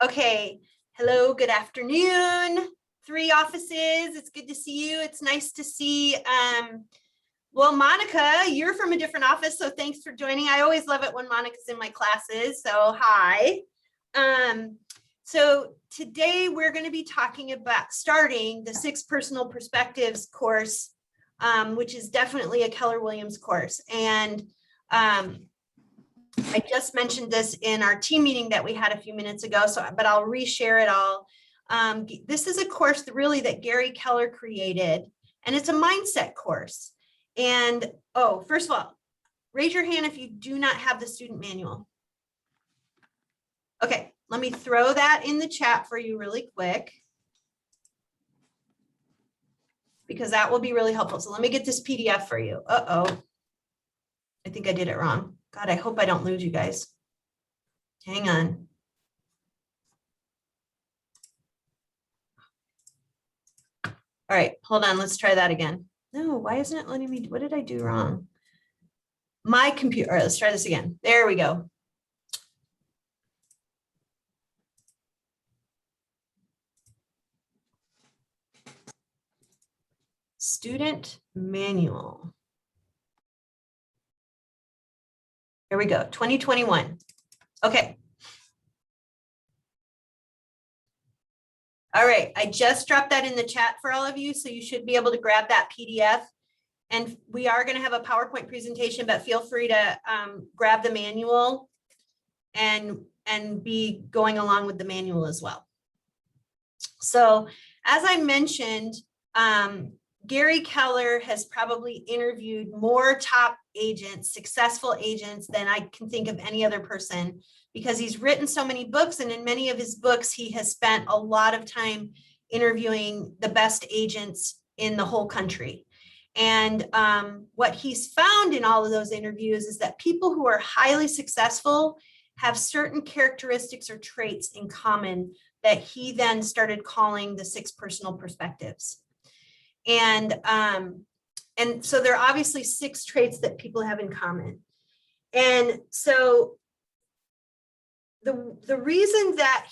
Okay, hello, good afternoon. 3 offices, it's good to see you. It's nice to see, well, Monica, you're from a different office, so thanks for joining. I always love it when Monica's in my classes, so hi. So today we're going to be talking about starting the 6 Personal Perspectives course, which is definitely a Keller Williams course. And I just mentioned this in our team meeting that we had a few minutes ago, but I'll reshare it all. This is a course that Gary Keller created, and it's a mindset course. And first of all, raise your hand if you do not have the student manual. Okay, let me throw that in the chat for you really quick, because that will be really helpful. So let me get this PDF for you. I think I did it wrong. God, I hope I don't lose you guys. Hang on. All right, hold on. Let's try that again. No, why isn't it letting me? What did I do wrong? My computer. All right, let's try this again. There we go. Student manual. Here we go, 2021. Okay. All right, I just dropped that in the chat for all of you, so you should be able to grab that PDF. And we are going to have a PowerPoint presentation, but feel free to grab the manual and be going along with the manual as well. So as I mentioned, Gary Keller has probably interviewed more top agents, successful agents, than I can think of any other person, because he's written so many books, and in many of his books, he has spent a lot of time interviewing the best agents in the whole country. And what he's found in all of those interviews is that people who are highly successful have certain characteristics or traits in common that he then started calling the 6 personal perspectives. And so there are obviously 6 traits that people have in common. And so the reason that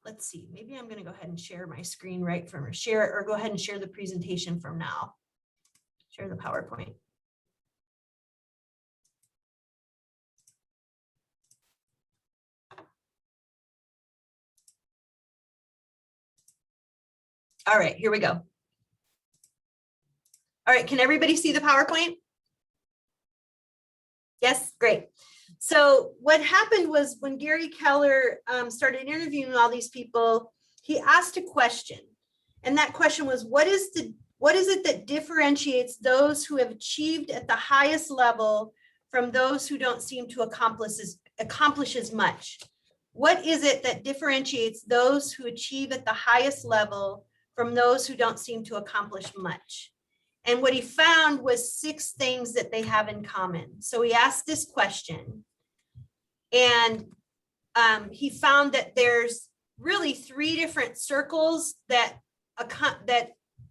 let's see, maybe I'm going to go ahead and share my screen right from, or go ahead and share the presentation from now. Share the PowerPoint. All right, here we go. All right, can everybody see the PowerPoint? Yes, great. So what happened was when Gary Keller started interviewing all these people, he asked a question. And that question was, what is it that differentiates those who have achieved at the highest level from those who don't seem to accomplish as much? What is it that differentiates those who achieve at the highest level from those who don't seem to accomplish much? And what he found was 6 things that they have in common. So he asked this question, and he found that there's really 3 different circles that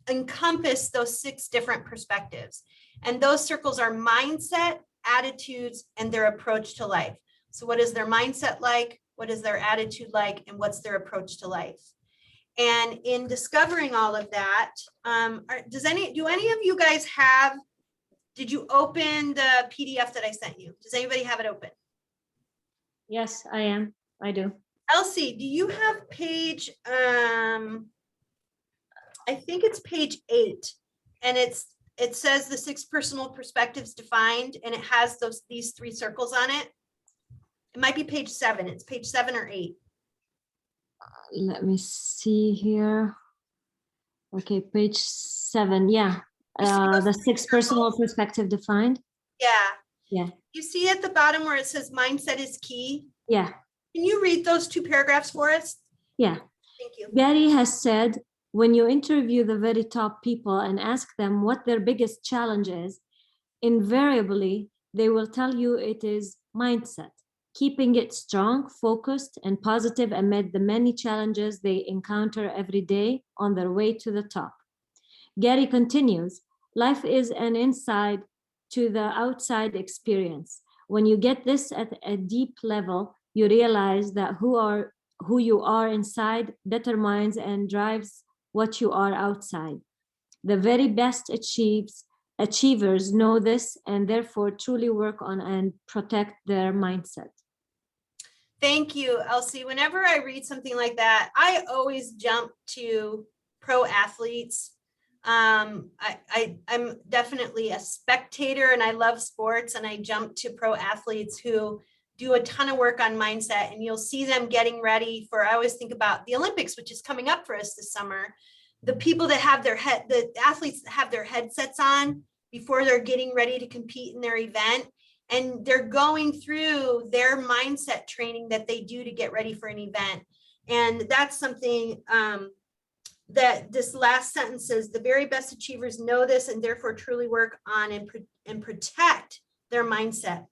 encompass those 6 different perspectives. And those circles are mindset, attitudes, and their approach to life. So what is their mindset like? What is their attitude like? And what's their approach to life? And in discovering all of that, do any of you guys did you open the PDF that I sent you? Does anybody have it open? Yes, I am. I do. Elsie, do you have page, I think it's page 8, and it says the 6 personal perspectives defined, and it has these 3 circles on it. It might be page 7. It's page 7 or 8. Let me see here. Okay, page 7. Yeah, the 6 personal perspective defined. Yeah. You see at the bottom where it says mindset is key? Yeah. Can you read those 2 paragraphs for us? Yeah. Thank you. Gary has said, when you interview the very top people and ask them what their biggest challenge is, invariably, they will tell you it is mindset. Keeping it strong, focused, and positive amid the many challenges they encounter every day on their way to the top. Gary continues, life is an inside to the outside experience. When you get this at a deep level, you realize that who you are inside determines and drives what you are outside. The very best achievers know this and therefore truly work on and protect their mindset. Thank you, Elsie. Whenever I read something like that, I always jump to pro athletes. I'm definitely a spectator and I love sports, and I jump to pro athletes who do a ton of work on mindset, and you'll see them getting ready for, I always think about the Olympics, which is coming up for us this summer. The people that have the athletes that have their headsets on before they're getting ready to compete in their event. And they're going through their mindset training that they do to get ready for an event. And that's something that this last sentence says, the very best achievers know this and therefore truly work on and protect their mindset.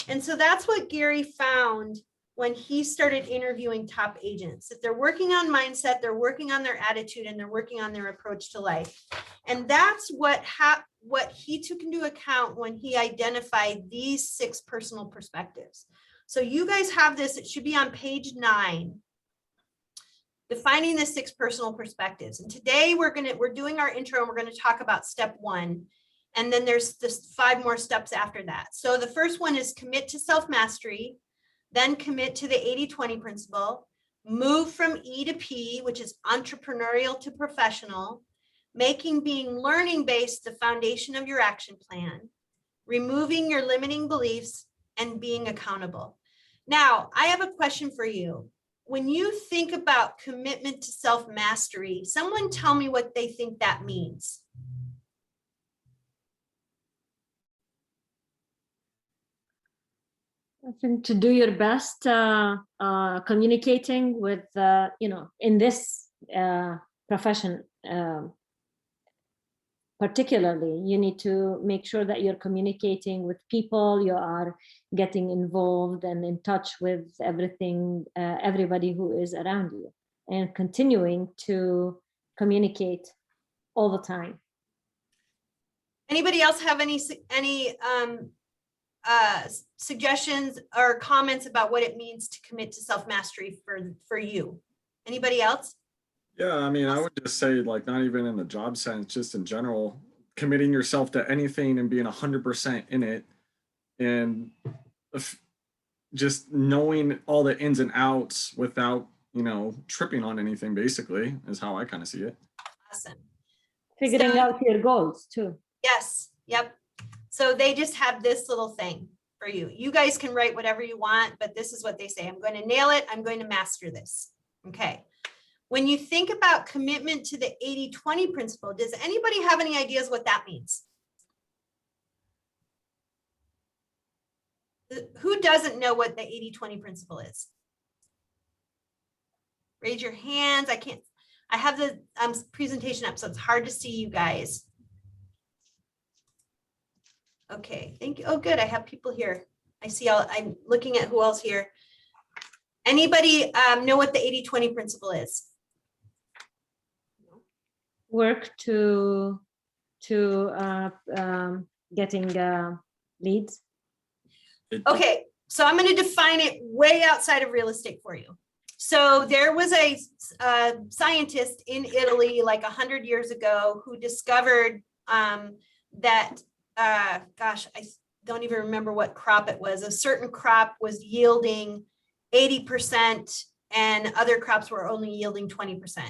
And so that's what Gary found when he started interviewing top agents. If they're working on mindset, they're working on their attitude, and they're working on their approach to life. And that's what he took into account when he identified these 6 personal perspectives. So you guys have this, it should be on page 9, defining the 6 personal perspectives. And today we're doing our intro, and we're going to talk about step 1. And then there's this 5 more steps after that. So the first one is commit to self-mastery, then commit to the 80-20 principle, move from E to P, which is entrepreneurial to professional, making being learning-based the foundation of your action plan, removing your limiting beliefs, and being accountable. Now, I have a question for you. When you think about commitment to self-mastery, someone tell me what they think that means. I think to do your best communicating with, in this profession, particularly, you need to make sure that you're communicating with people, you are getting involved and in touch with everything, everybody who is around you, and continuing to communicate all the time. Anybody else have any suggestions or comments about what it means to commit to self-mastery for you? Anybody else? Yeah, I mean, I would just say, like, not even in the job sense, just in general, committing yourself to anything and being 100% in it, and just knowing all the ins and outs without, tripping on anything, basically, is how I kind of see it. Awesome. Figuring out your goals too. Yes. Yep. So they just have this little thing for you. You guys can write whatever you want, but this is what they say. I'm going to nail it. I'm going to master this. Okay. When you think about commitment to the 80-20 principle, does anybody have any ideas what that means? Who doesn't know what the 80-20 principle is? Raise your hands. I have the presentation up, so it's hard to see you guys. Okay, thank you. Oh, good. I have people here. I'm looking at who else here. Anybody know what the 80-20 principle is? Work to getting leads. Okay, so I'm going to define it way outside of real estate for you. So there was a scientist in Italy like 100 years ago who discovered that, gosh, I don't even remember what crop it was. A certain crop was yielding 80% and other crops were only yielding 20%.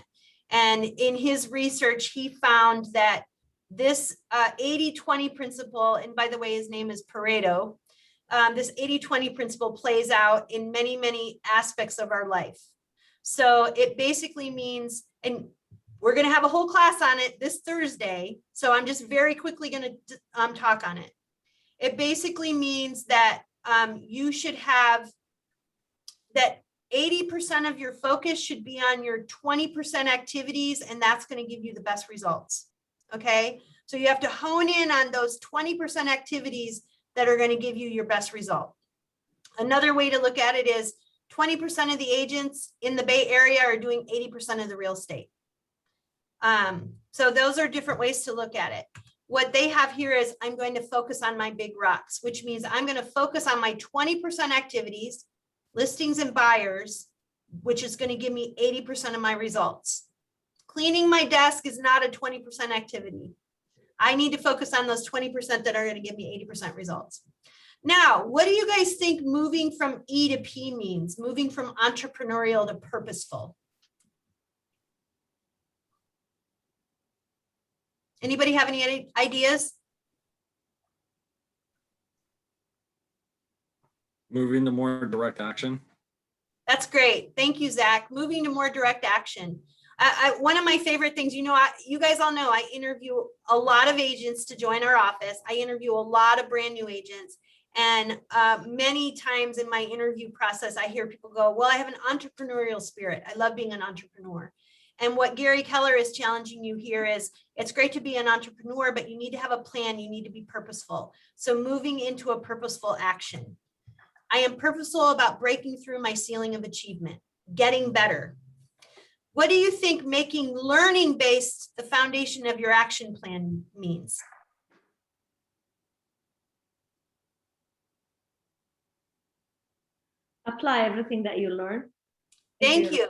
And in his research, he found that this 80-20 principle, and by the way, his name is Pareto, this 80-20 principle plays out in many, many aspects of our life. So it basically means, and we're going to have a whole class on it this Thursday, so I'm just very quickly going to talk on it. It basically means that you should have that 80% of your focus should be on your 20% activities, and that's going to give you the best results. Okay, so you have to hone in on those 20% activities that are going to give you your best result. Another way to look at it is 20% of the agents in the Bay Area are doing 80% of the real estate. So those are different ways to look at it. What they have here is I'm going to focus on my big rocks, which means I'm going to focus on my 20% activities, listings and buyers, which is going to give me 80% of my results. Cleaning my desk is not a 20% activity. I need to focus on those 20% that are going to give me 80% results. Now, what do you guys think moving from E to P means? Moving from entrepreneurial to purposeful? Anybody have any ideas? Moving to more direct action. That's great. Thank you, Zach. Moving to more direct action. One of my favorite things, you guys all know, I interview a lot of agents to join our office. I interview a lot of brand new agents. And many times in my interview process, I hear people go, well, I have an entrepreneurial spirit. I love being an entrepreneur. And what Gary Keller is challenging you here is, it's great to be an entrepreneur, but you need to have a plan. You need to be purposeful. So moving into a purposeful action. I am purposeful about breaking through my ceiling of achievement, getting better. What do you think making learning-based the foundation of your action plan means? Apply everything that you learn. Thank you.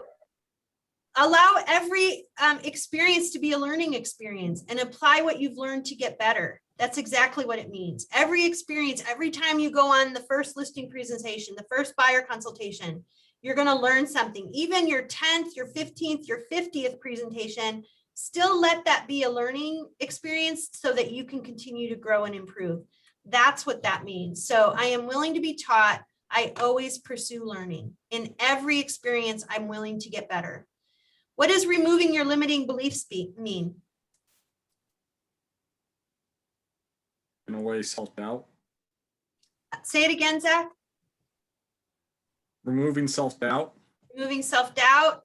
Allow every experience to be a learning experience and apply what you've learned to get better. That's exactly what it means. Every experience, every time you go on the first listing presentation, the first buyer consultation, you're going to learn something. Even your 10th, your 15th, your 50th presentation, still let that be a learning experience so that you can continue to grow and improve. That's what that means. So I am willing to be taught. I always pursue learning. In every experience, I'm willing to get better. What does removing your limiting beliefs mean? In a way, self-doubt. Say it again, Zach. Removing self-doubt. Removing self-doubt.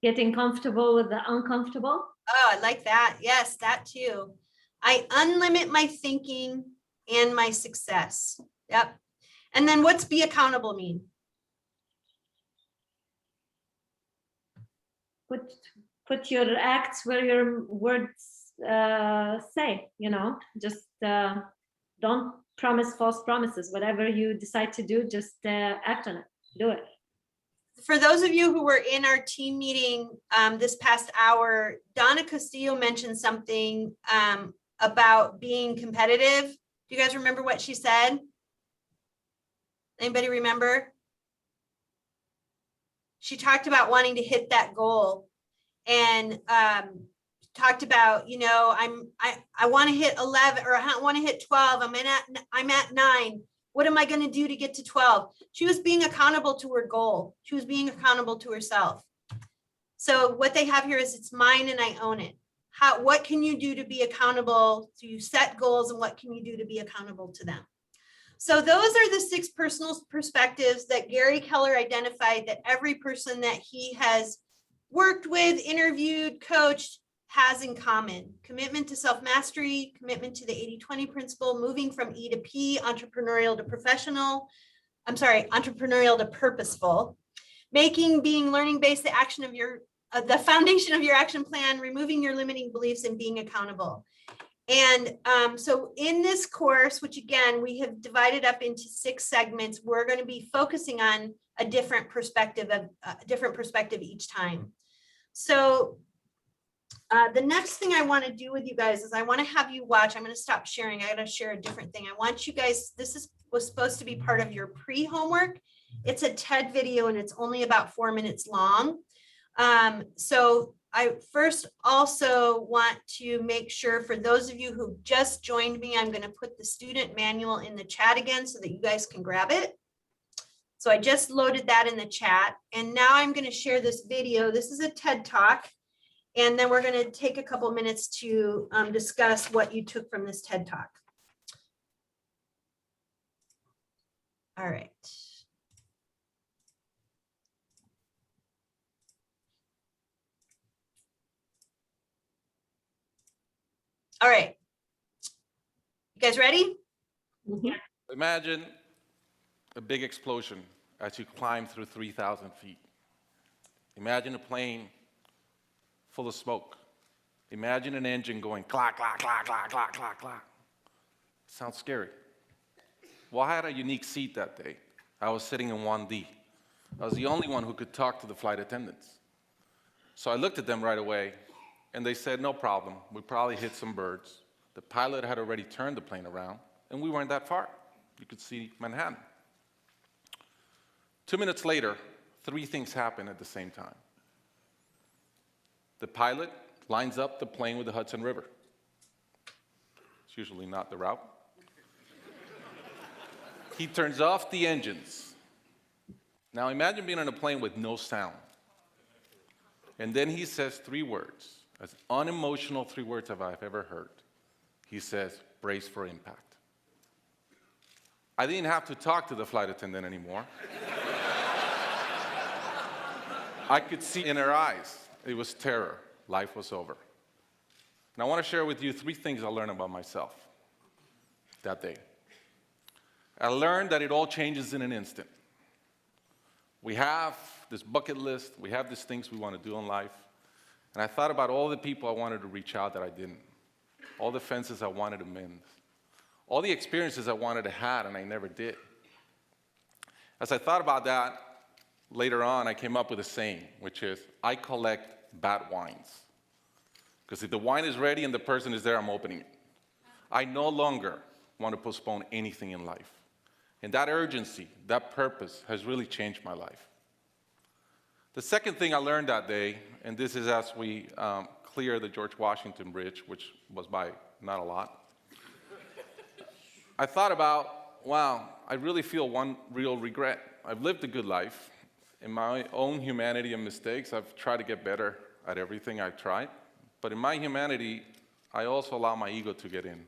Getting comfortable with the uncomfortable. Oh, I like that. Yes, that too. I unlimit my thinking and my success. Yep. And then what's be accountable mean? Put your acts where your words say, just don't promise false promises. Whatever you decide to do, just act on it, do it. For those of you who were in our team meeting this past hour, Donna Castillo mentioned something about being competitive. Do you guys remember what she said? Anybody remember? She talked about wanting to hit that goal and talked about, I want to hit 11 or I want to hit 12. I'm at 9. What am I going to do to get to 12? She was being accountable to her goal. She was being accountable to herself. So what they have here is it's mine and I own it. What can you do to be accountable? So you set goals and what can you do to be accountable to them? So those are the 6 personal perspectives that Gary Keller identified that every person that he has worked with, interviewed, coached has in common. Commitment to self-mastery, commitment to the 80-20 principle, moving from E to P, entrepreneurial to purposeful, making being learning-based the action of the foundation of your action plan, removing your limiting beliefs and being accountable. And so in this course, which again, we have divided up into 6 segments, we're going to be focusing on a different perspective each time. So the next thing I want to do with you guys is I want to have you watch. I'm going to stop sharing. I got to share a different thing. I want you guys, was supposed to be part of your pre-homework. It's a TED video and it's only about 4 minutes long. So I first also want to make sure for those of you who just joined me, I'm going to put the student manual in the chat again so that you guys can grab it. So I just loaded that in the chat and now I'm going to share this video. This is a TED Talk. And then we're going to take a couple minutes to discuss what you took from this TED Talk. All right. All right. You guys ready? Mm-hmm. Imagine a big explosion as you climb through 3,000 feet. Imagine a plane full of smoke. Imagine an engine going clack, clack, clack, clack, clack, clack, clack. Sounds scary. Well, I had a unique seat that day. I was sitting in 1D. I was the only one who could talk to the flight attendants. So I looked at them right away, and they said, no problem. We probably hit some birds. The pilot had already turned the plane around, and we weren't that far. You could see Manhattan. 2 minutes later, 3 things happen at the same time. The pilot lines up the plane with the Hudson River. It's usually not the route. He turns off the engines. Now imagine being on a plane with no sound. And then he says 3 words, as unemotional 3 words as I've ever heard. He says, brace for impact. I didn't have to talk to the flight attendant anymore. I could see in her eyes, it was terror. Life was over. And I want to share with you 3 things I learned about myself that day. I learned that it all changes in an instant. We have this bucket list, we have these things we want to do in life, and I thought about all the people I wanted to reach out that I didn't, all the fences I wanted to mend, all the experiences I wanted to have and I never did. As I thought about that, later on I came up with a saying, which is, I collect bad wines. Because if the wine is ready and the person is there, I'm opening it. I no longer want to postpone anything in life. And that urgency, that purpose has really changed my life. The second thing I learned that day, and this is as we clear the George Washington Bridge, which was by not a lot, I thought about, wow, I really feel one real regret. I've lived a good life. In my own humanity and mistakes, I've tried to get better at everything I've tried. But in my humanity, I also allow my ego to get in.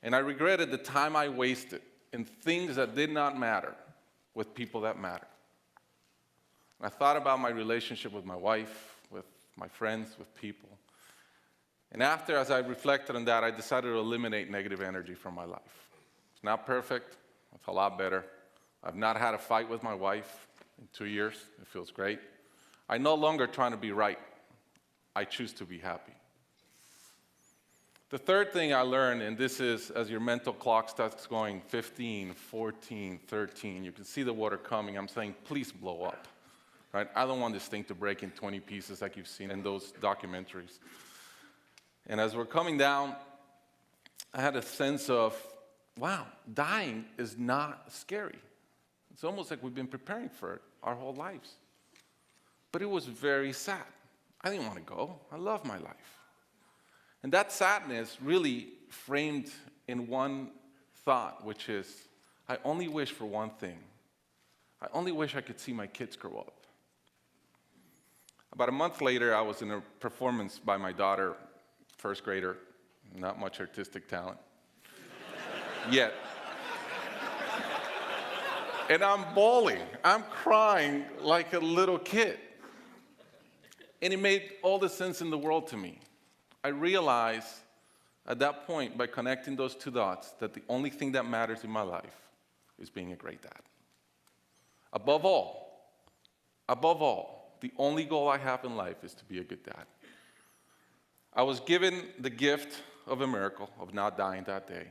And I regretted the time I wasted in things that did not matter with people that matter. And I thought about my relationship with my wife, with my friends, with people. And after, as I reflected on that, I decided to eliminate negative energy from my life. It's not perfect. It's a lot better. I've not had a fight with my wife in 2 years. It feels great. I'm no longer trying to be right. I choose to be happy. The third thing I learned, and this is as your mental clock starts going 15, 14, 13, you can see the water coming. I'm saying, please blow up. Right? I don't want this thing to break in 20 pieces like you've seen in those documentaries. And as we're coming down, I had a sense of, wow, dying is not scary. It's almost like we've been preparing for it our whole lives. But it was very sad. I didn't want to go. I love my life. And that sadness really framed in one thought, which is, I only wish for one thing. I only wish I could see my kids grow up. About a month later, I was in a performance by my daughter, first grader, not much artistic talent, yet. And I'm bawling, I'm crying like a little kid. And it made all the sense in the world to me. I realized at that point, by connecting those 2 dots, that the only thing that matters in my life is being a great dad. Above all, the only goal I have in life is to be a good dad. I was given the gift of a miracle of not dying that day.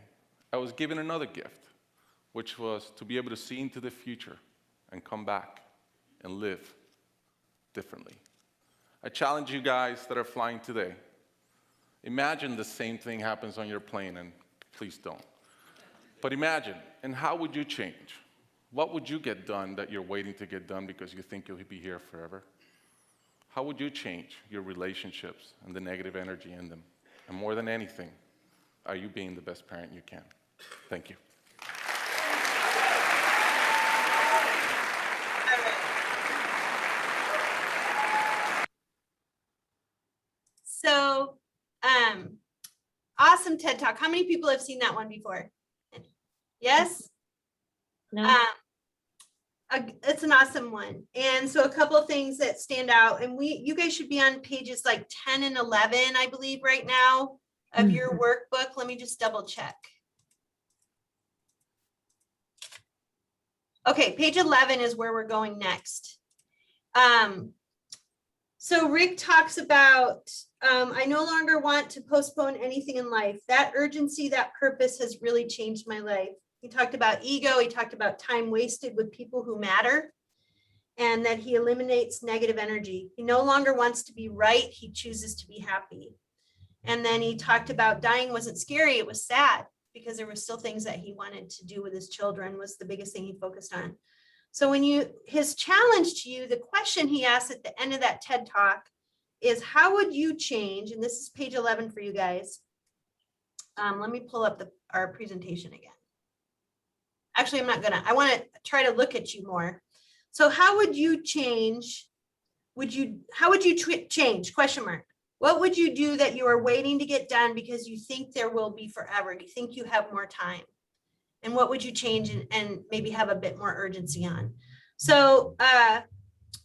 I was given another gift, which was to be able to see into the future and come back and live differently. I challenge you guys that are flying today. Imagine the same thing happens on your plane, and please don't. But imagine, and how would you change? What would you get done that you're waiting to get done because you think you'll be here forever? How would you change your relationships and the negative energy in them? And more than anything, are you being the best parent you can? Thank you. So, awesome TED Talk. How many people have seen that one before? Yes? No? It's an awesome one. And so a couple of things that stand out, and you guys should be on pages like 10 and 11, I believe right now of your workbook. Let me just double check. Okay, page 11 is where we're going next. So Rick talks about, I no longer want to postpone anything in life. That urgency, that purpose has really changed my life. He talked about ego. He talked about time wasted with people who matter. and that he eliminates negative energy. He no longer wants to be right. He chooses to be happy. And then he talked about dying wasn't scary. It was sad because there were still things that he wanted to do with his children was the biggest thing he focused on. So his challenge to you, the question he asked at the end of that TED Talk is, how would you change? And this is page 11 for you guys. Let me pull up our presentation again. Actually, I want to try to look at you more. So how would you change? How would you change? Question mark. What would you do that you are waiting to get done because you think there will be forever? Do you think you have more time? And what would you change and maybe have a bit more urgency on? So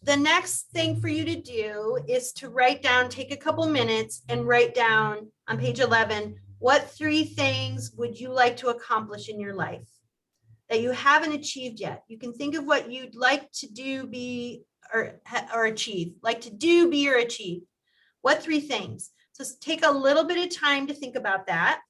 the next thing for you to do is to write down, take a couple minutes and write down on page 11, what 3 things would you like to accomplish in your life that you haven't achieved yet? You can think of what you'd like to do, be, or achieve, like to do, be, or achieve. What 3 things? So take a little bit of time to think about that.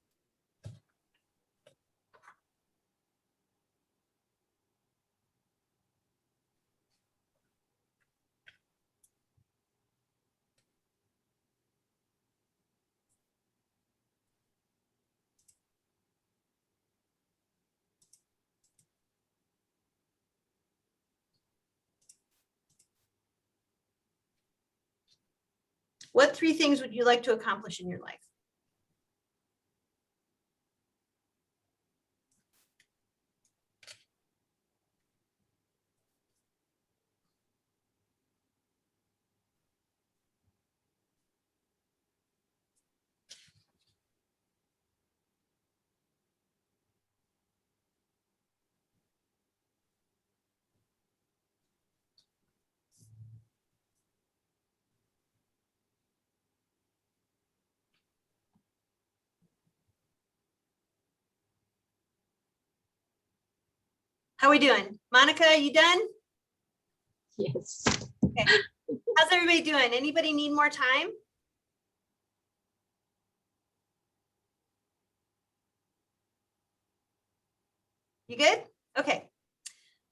What 3 things would you like to accomplish in your life? How are we doing? Monica, you done? Yes. Okay. How's everybody doing? Anybody need more time? You good? Okay.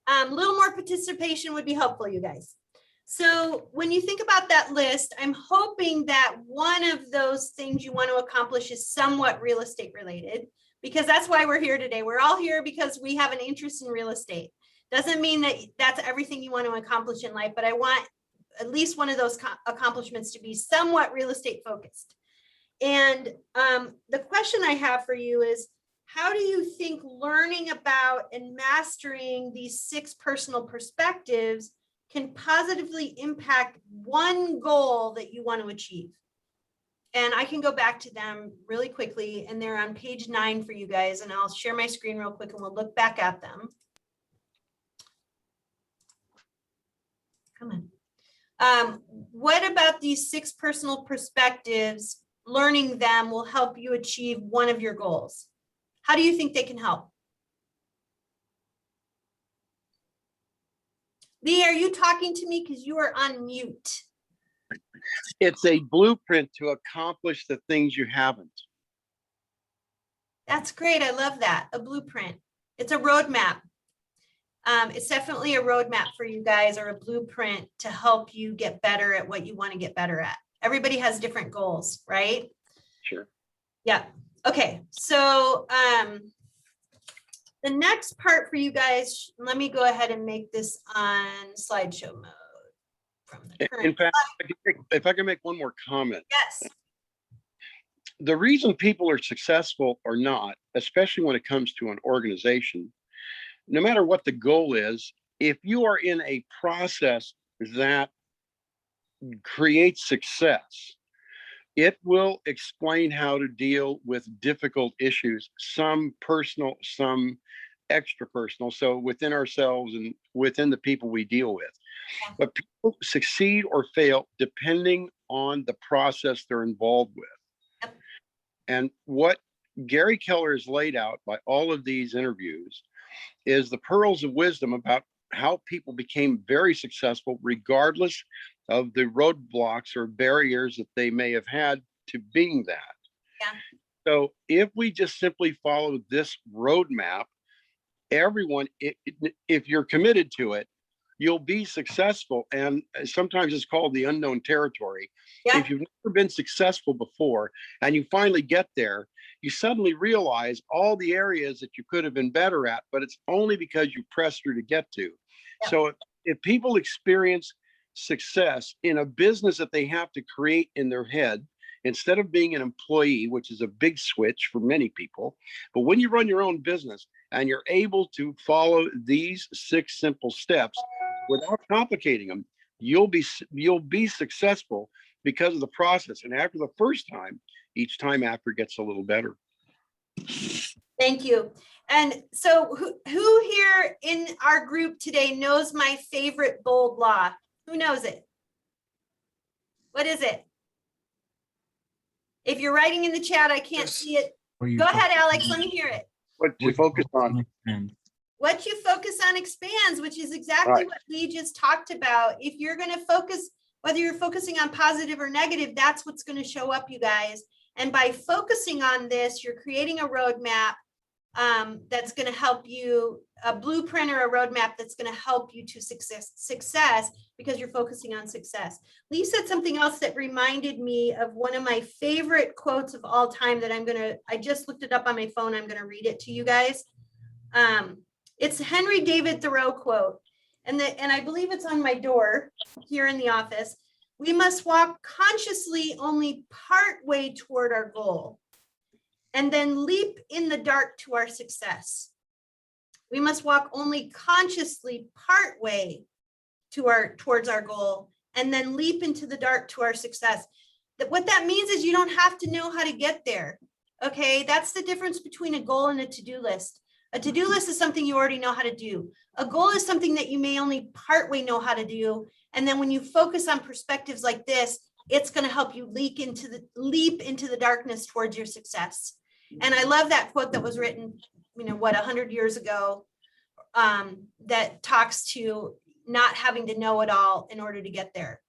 A little more participation would be helpful, you guys. So when you think about that list, I'm hoping that one of those things you want to accomplish is somewhat real estate related, because that's why we're here today. We're all here because we have an interest in real estate. Doesn't mean that that's everything you want to accomplish in life, but I want at least one of those accomplishments to be somewhat real estate focused. And the question I have for you is, how do you think learning about and mastering these 6 personal perspectives can positively impact one goal that you want to achieve? And I can go back to them really quickly, and they're on page 9 for you guys, and I'll share my screen real quick and we'll look back at them. Come on. What about these 6 personal perspectives, learning them will help you achieve one of your goals? How do you think they can help? Lee, are you talking to me? Because you are on mute. It's a blueprint to accomplish the things you haven't. That's great. I love that. A blueprint. It's a roadmap. It's definitely a roadmap for you guys, or a blueprint to help you get better at what you want to get better at. Everybody has different goals, right? Sure. Yeah. Okay. So the next part for you guys, let me go ahead and make this on slideshow mode from the current. In fact, if I can make one more comment. Yes. The reason people are successful or not, especially when it comes to an organization, no matter what the goal is, if you are in a process that creates success, it will explain how to deal with difficult issues, some personal, some extra personal, so within ourselves and within the people we deal with. But people succeed or fail depending on the process they're involved with. Yep. And what Gary Keller has laid out by all of these interviews is the pearls of wisdom about how people became very successful regardless of the roadblocks or barriers that they may have had to being that. Yeah. So if we just simply follow this roadmap, everyone, if you're committed to it, you'll be successful. And sometimes it's called the unknown territory. Yeah. If you've never been successful before and you finally get there, you suddenly realize all the areas that you could have been better at, but it's only because you pressed through to get to. Yeah. So if people experience success in a business that they have to create in their head, instead of being an employee, which is a big switch for many people, but when you run your own business and you're able to follow these 6 simple steps without complicating them, you'll be successful because of the process. And after the first time, each time after gets a little better. Thank you. And so who here in our group today knows my favorite bold law? Who knows it? What is it? If you're writing in the chat, I can't see it. Go ahead, Alex, let me hear it. What you focus on. What you focus on expands, which is exactly Right. what we just talked about. If you're going to focus, whether you're focusing on positive or negative, that's what's going to show up, you guys. And by focusing on this, you're creating a roadmap that's going to help you, a blueprint or a roadmap that's going to help you to success because you're focusing on success. Lee said something else that reminded me of one of my favorite quotes of all time that I just looked it up on my phone. I'm going to read it to you guys. It's Henry David Thoreau quote, and I believe it's on my door here in the office. We must walk consciously only part way toward our goal and then leap in the dark to our success. We must walk only consciously part way towards our goal and then leap into the dark to our success. What that means is you don't have to know how to get there. Okay, that's the difference between a goal and a to-do list. A to-do list is something you already know how to do. A goal is something that you may only partway know how to do. And then when you focus on perspectives like this, it's going to help you leap into the darkness towards your success. And I love that quote that was written, 100 years ago, that talks to not having to know it all in order to get there.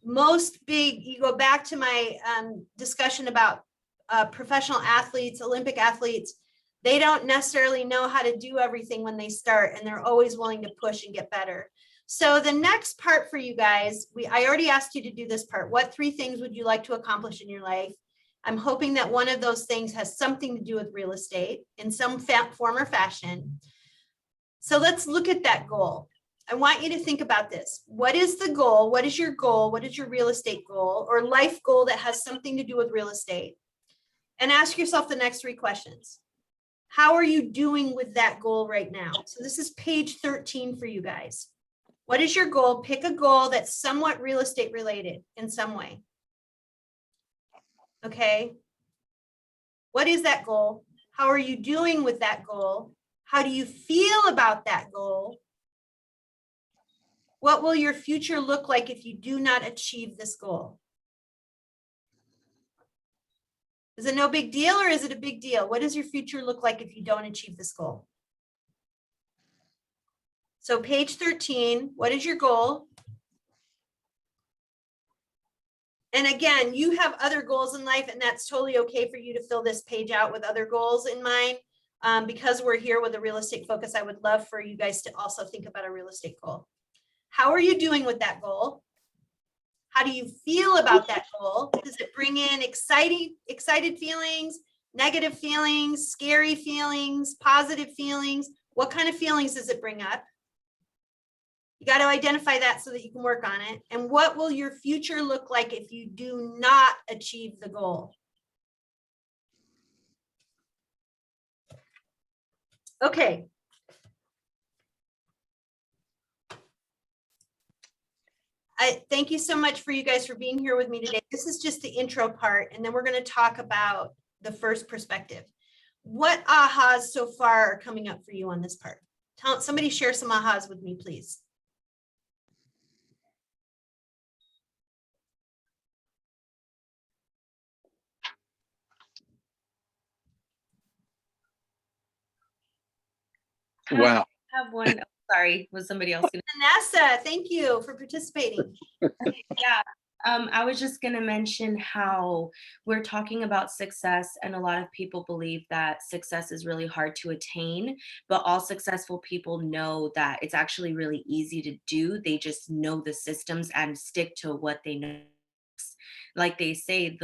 You go back to my discussion about professional athletes, Olympic athletes, they don't necessarily know how to do everything when they start, and they're always willing to push and get better. So the next part for you guys, I already asked you to do this part. What 3 things would you like to accomplish in your life? I'm hoping that one of those things has something to do with real estate in some form or fashion. So let's look at that goal. I want you to think about this. What is the goal? What is your goal? What is your real estate goal or life goal that has something to do with real estate? And ask yourself the next 3 questions. How are you doing with that goal right now? So this is page 13 for you guys. What is your goal? Pick a goal that's somewhat real estate related in some way. Okay. What is that goal? How are you doing with that goal? How do you feel about that goal? What will your future look like if you do not achieve this goal? Is it no big deal or is it a big deal? What does your future look like if you don't achieve this goal? So page 13, what is your goal? And again, you have other goals in life, and that's totally okay for you to fill this page out with other goals in mind. Because we're here with a real estate focus, I would love for you guys to also think about a real estate goal. How are you doing with that goal? How do you feel about that goal? Does it bring in excited feelings, negative feelings, scary feelings, positive feelings? What kind of feelings does it bring up? You got to identify that so that you can work on it. And what will your future look like if you do not achieve the goal? Okay. Thank you so much for you guys for being here with me today. This is just the intro part, and then we're going to talk about the first perspective. What ahas so far are coming up for you on this part? Somebody share some ahas with me, please. Wow. I have one. Oh, sorry, was somebody else gonna? Vanessa, thank you for participating. Yeah. I was just going to mention how we're talking about success, and a lot of people believe that success is really hard to attain, but all successful people know that it's actually really easy to do. They just know the systems and stick to what they know. Like they say,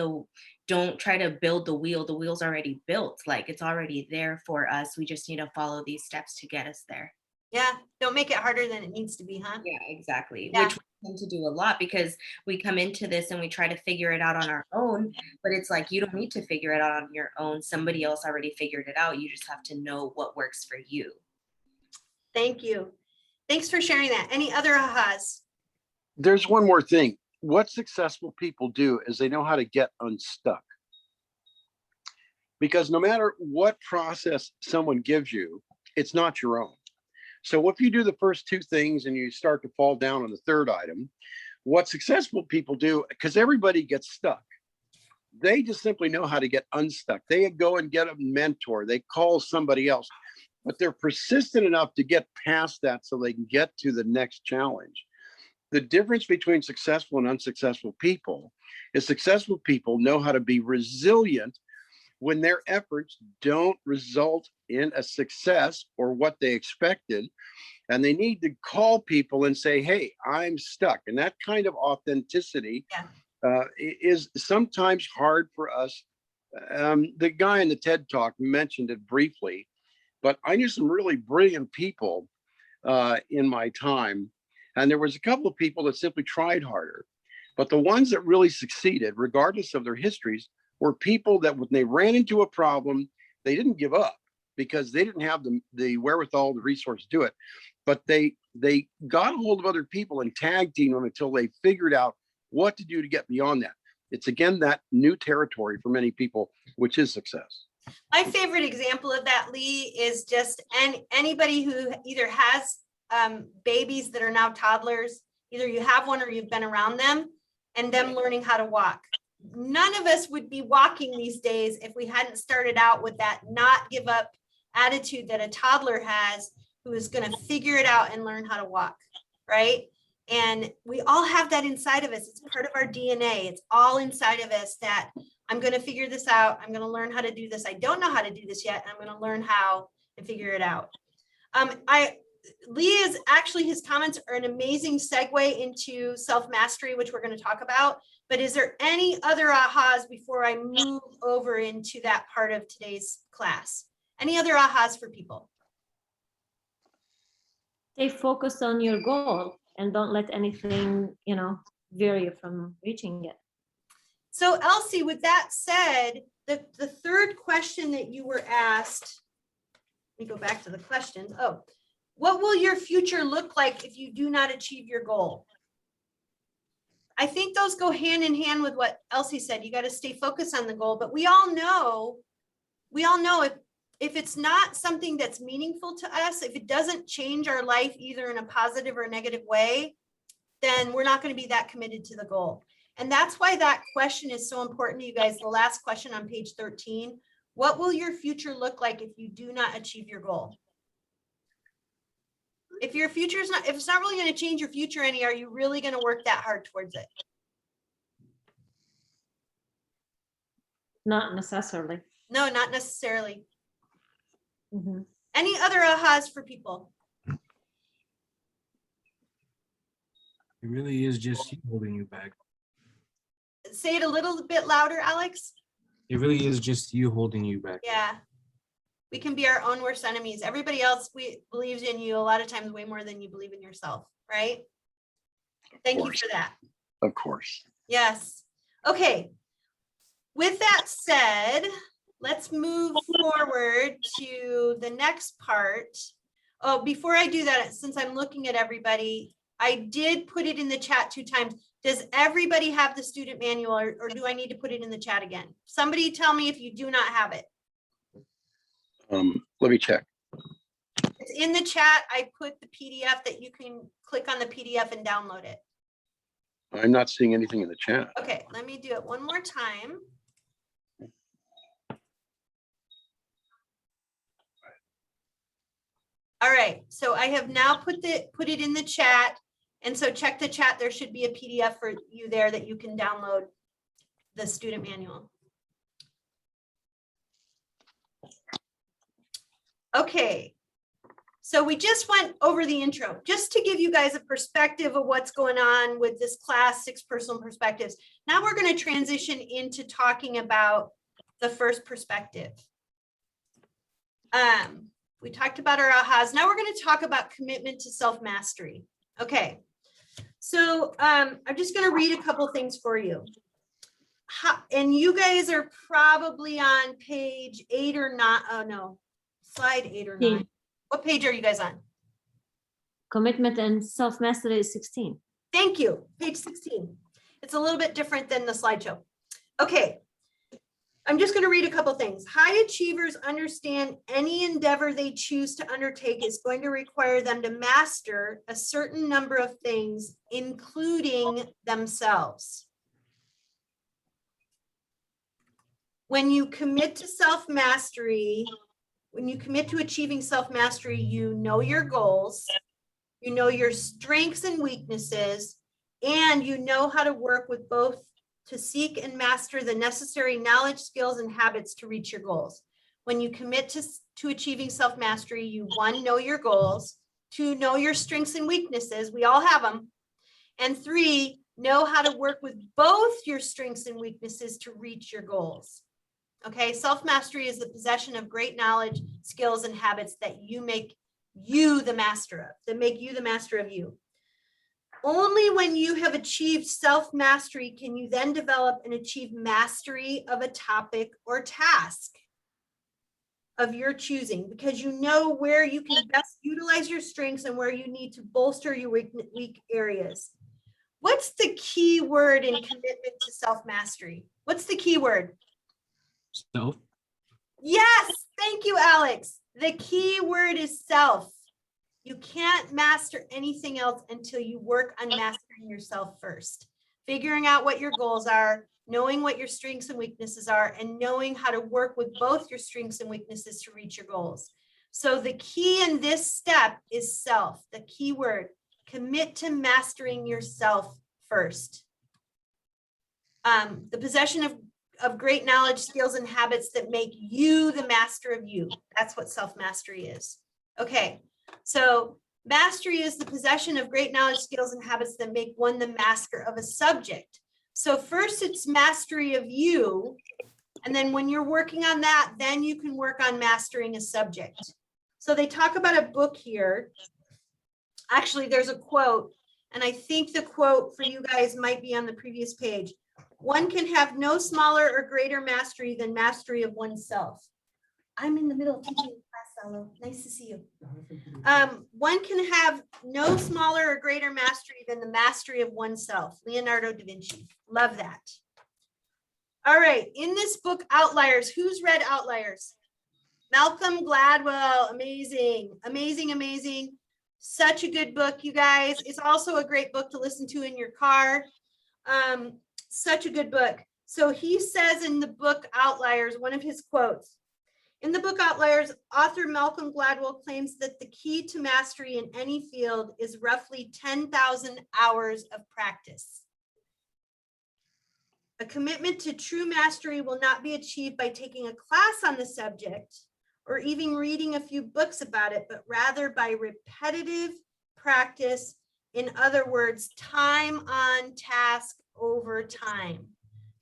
don't try to build the wheel. The wheel's already built. Like it's already there for us. We just need to follow these steps to get us there. Yeah, don't make it harder than it needs to be, huh? Yeah, exactly. Yeah. Which we tend to do a lot because we come into this and we try to figure it out on our own, but it's like you don't need to figure it out on your own. Somebody else already figured it out. You just have to know what works for you. Thank you. Thanks for sharing that. Any other ahas? There's one more thing. What successful people do is they know how to get unstuck. Because no matter what process someone gives you, it's not your own. So if you do the first two things and you start to fall down on the third item, what successful people do, because everybody gets stuck, they just simply know how to get unstuck. They go and get a mentor, they call somebody else, but they're persistent enough to get past that so they can get to the next challenge. The difference between successful and unsuccessful people is successful people know how to be resilient when their efforts don't result in a success or what they expected. And they need to call people and say, hey, I'm stuck. And that kind of authenticity is sometimes hard for us. The guy in the TED Talk mentioned it briefly, but I knew some really brilliant people in my time. And there was a couple of people that simply tried harder. But the ones that really succeeded, regardless of their histories, were people that when they ran into a problem, they didn't give up because they didn't have the wherewithal, the resource to do it. But they got a hold of other people and tag team them until they figured out what to do to get beyond that. It's again that new territory for many people, which is success. My favorite example of that, Lee, is just anybody who either has babies that are now toddlers, either you have one or you've been around them, and them learning how to walk. None of us would be walking these days if we hadn't started out with that not give up attitude that a toddler has, who is going to figure it out and learn how to walk, right? And we all have that inside of us. It's part of our DNA. It's all inside of us that I'm going to figure this out. I'm going to learn how to do this. I don't know how to do this yet. And I'm going to learn how and figure it out. Lee is actually, his comments are an amazing segue into self-mastery, which we're going to talk about. But is there any other ahas before I move over into that part of today's class? Any other ahas for people? Stay focused on your goal and don't let anything, vary you from reaching it. So Elsie, with that said, the third question that you were asked, let me go back to the questions. Oh, what will your future look like if you do not achieve your goal? I think those go hand in hand with what Elsie said. You got to stay focused on the goal, but we all know if it's not something that's meaningful to us, if it doesn't change our life either in a positive or a negative way, then we're not going to be that committed to the goal. And that's why that question is so important to you guys. The last question on page 13, what will your future look like if you do not achieve your goal? If your future is not, if it's not really going to change your future any, are you really going to work that hard towards it? Not necessarily. No, not necessarily. Mm-hmm. Any other ahas for people? It really is just you holding you back. Say it a little bit louder, Alex. It really is just you holding you back. Yeah. We can be our own worst enemies. Everybody else believes in you a lot of times way more than you believe in yourself, right? Thank you for that. Of course. Yes. Okay. With that said, let's move forward to the next part. Oh, before I do that, since I'm looking at everybody, I did put it in the chat 2 times. Does everybody have the student manual or do I need to put it in the chat again? Somebody tell me if you do not have it. Let me check. It's in the chat. I put the PDF that you can click on the PDF and download it. I'm not seeing anything in the chat. Okay, let me do it one more time. All right, so I have now put it in the chat. And so check the chat. There should be a PDF for you there that you can download the student manual. Okay. So we just went over the intro, just to give you guys a perspective of what's going on with this class, 6 personal perspectives. Now we're going to transition into talking about the first perspective. We talked about our ahas. Now we're going to talk about commitment to self-mastery. Okay. So I'm just going to read a couple things for you. And you guys are probably on page 8 or 9. Oh no, slide 8 or 9. What page are you guys on? Commitment and self-mastery is 16. Thank you. Page 16. It's a little bit different than the slideshow. Okay. I'm just going to read a couple things. High achievers understand any endeavor they choose to undertake is going to require them to master a certain number of things, including themselves. When you commit to self-mastery, when you commit to achieving self-mastery, you know your goals, you know your strengths and weaknesses, and you know how to work with both to seek and master the necessary knowledge, skills, and habits to reach your goals. When you commit to achieving self-mastery, you 1, know your goals, 2, know your strengths and weaknesses. We all have them. And 3, know how to work with both your strengths and weaknesses to reach your goals. Okay, self-mastery is the possession of great knowledge, skills, and habits that you make you the master of, that make you the master of you. Only when you have achieved self-mastery can you then develop and achieve mastery of a topic or task of your choosing, because you know where you can best utilize your strengths and where you need to bolster your weak areas. What's the key word in commitment to self-mastery? What's the key word? Self. Yes, thank you, Alex. The key word is self. You can't master anything else until you work on mastering yourself first. Figuring out what your goals are, knowing what your strengths and weaknesses are, and knowing how to work with both your strengths and weaknesses to reach your goals. So the key in this step is self, the key word. Commit to mastering yourself first. The possession of great knowledge, skills, and habits that make you the master of you. That's what self-mastery is. Okay, so mastery is the possession of great knowledge, skills, and habits that make one the master of a subject. So first it's mastery of you. And then when you're working on that, then you can work on mastering a subject. So they talk about a book here. Actually, there's a quote, and I think the quote for you guys might be on the previous page. One can have no smaller or greater mastery than mastery of oneself. I'm in the middle of teaching class, Salo. Nice to see you. One can have no smaller or greater mastery than the mastery of oneself. Leonardo da Vinci. Love that. All right. In this book, Outliers, who's read Outliers? Malcolm Gladwell. Amazing. Amazing, amazing. Such a good book, you guys. It's also a great book to listen to in your car. Such a good book. So he says in the book Outliers, one of his quotes, in the book Outliers, author Malcolm Gladwell claims that the key to mastery in any field is roughly 10,000 hours of practice. A commitment to true mastery will not be achieved by taking a class on the subject or even reading a few books about it, but rather by repetitive practice. In other words, time on task over time.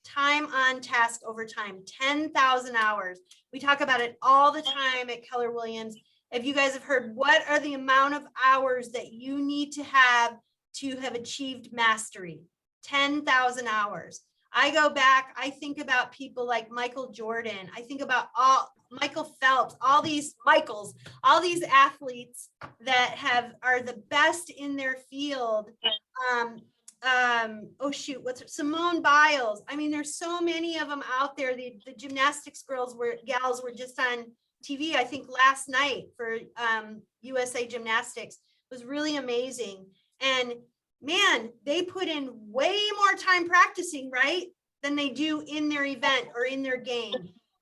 Time on task over time, 10,000 hours. We talk about it all the time at Keller Williams. If you guys have heard, what are the amount of hours that you need to have achieved mastery? 10,000 hours. I go back, I think about people like Michael Jordan. I think about Michael Phelps, all these Michaels, all these athletes that are the best in their field. Oh shoot, Simone Biles. I mean, there's so many of them out there. The gymnastics gals were just on TV, I think last night for USA Gymnastics. It was really amazing. And man, they put in way more time practicing, right, than they do in their event or in their game.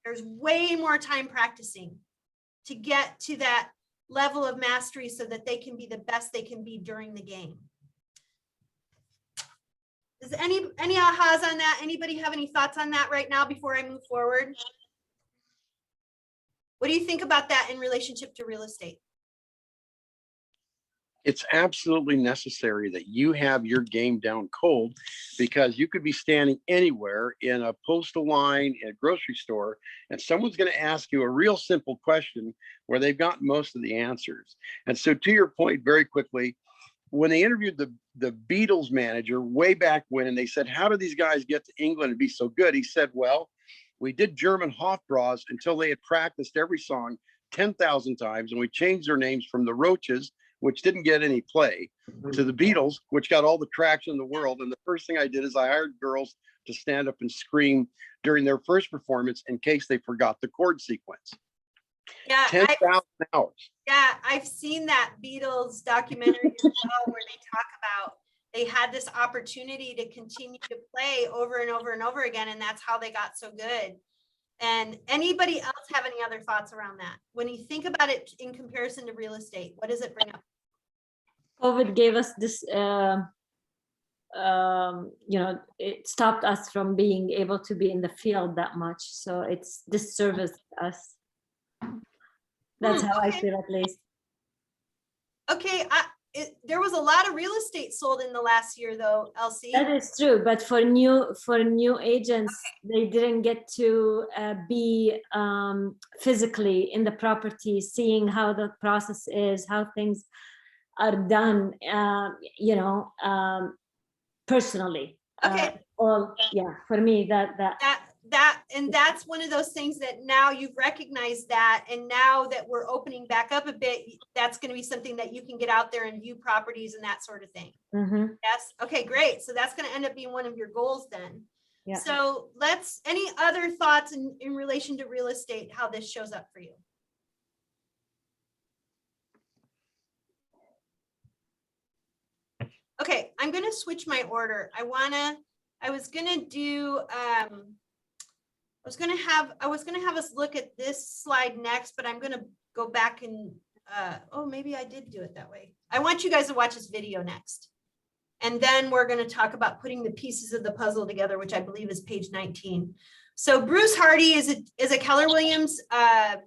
There's way more time practicing to get to that level of mastery so that they can be the best they can be during the game. Does any ahas on that? Anybody have any thoughts on that right now before I move forward? What do you think about that in relationship to real estate? It's absolutely necessary that you have your game down cold, because you could be standing anywhere in a postal line, in a grocery store, and someone's going to ask you a real simple question where they've got most of the answers. And so, to your point, very quickly, when they interviewed the Beatles manager way back when, and they said, how do these guys get to England and be so good? He said, well, we did German Hofbräus until they had practiced every song 10,000 times, and we changed their names from the Roaches, which didn't get any play, to the Beatles, which got all the traction in the world. And the first thing I did is I hired girls to stand up and scream during their first performance in case they forgot the chord sequence. Yeah, 10,000 hours. yeah, I've seen that Beatles documentary as well, where they talk about they had this opportunity to continue to play over and over and over again, and that's how they got so good. And anybody else have any other thoughts around that? When you think about it in comparison to real estate, what does it bring up? COVID gave us this, it stopped us from being able to be in the field that much. So it's disserviced us. That's how I Okay. feel, at least. Okay, there was a lot of real estate sold in the last year though, Elsie. That is true, but for new agents, they didn't get to be physically in the property, seeing how the process is, how things are done, personally. Okay. For me, That's one of those things that now you've recognized that, and now that we're opening back up a bit, that's going to be something that you can get out there and view properties and that sort of thing. Mhm. Yes. Okay, great. So that's going to end up being one of your goals then. Yeah. So any other thoughts in relation to real estate, how this shows up for you? Okay, I'm going to switch my order. I was going to have us look at this slide next, but I'm going to go back and, maybe I did do it that way. I want you guys to watch this video next. And then we're going to talk about putting the pieces of the puzzle together, which I believe is page 19. So Bruce Hardy is a Keller Williams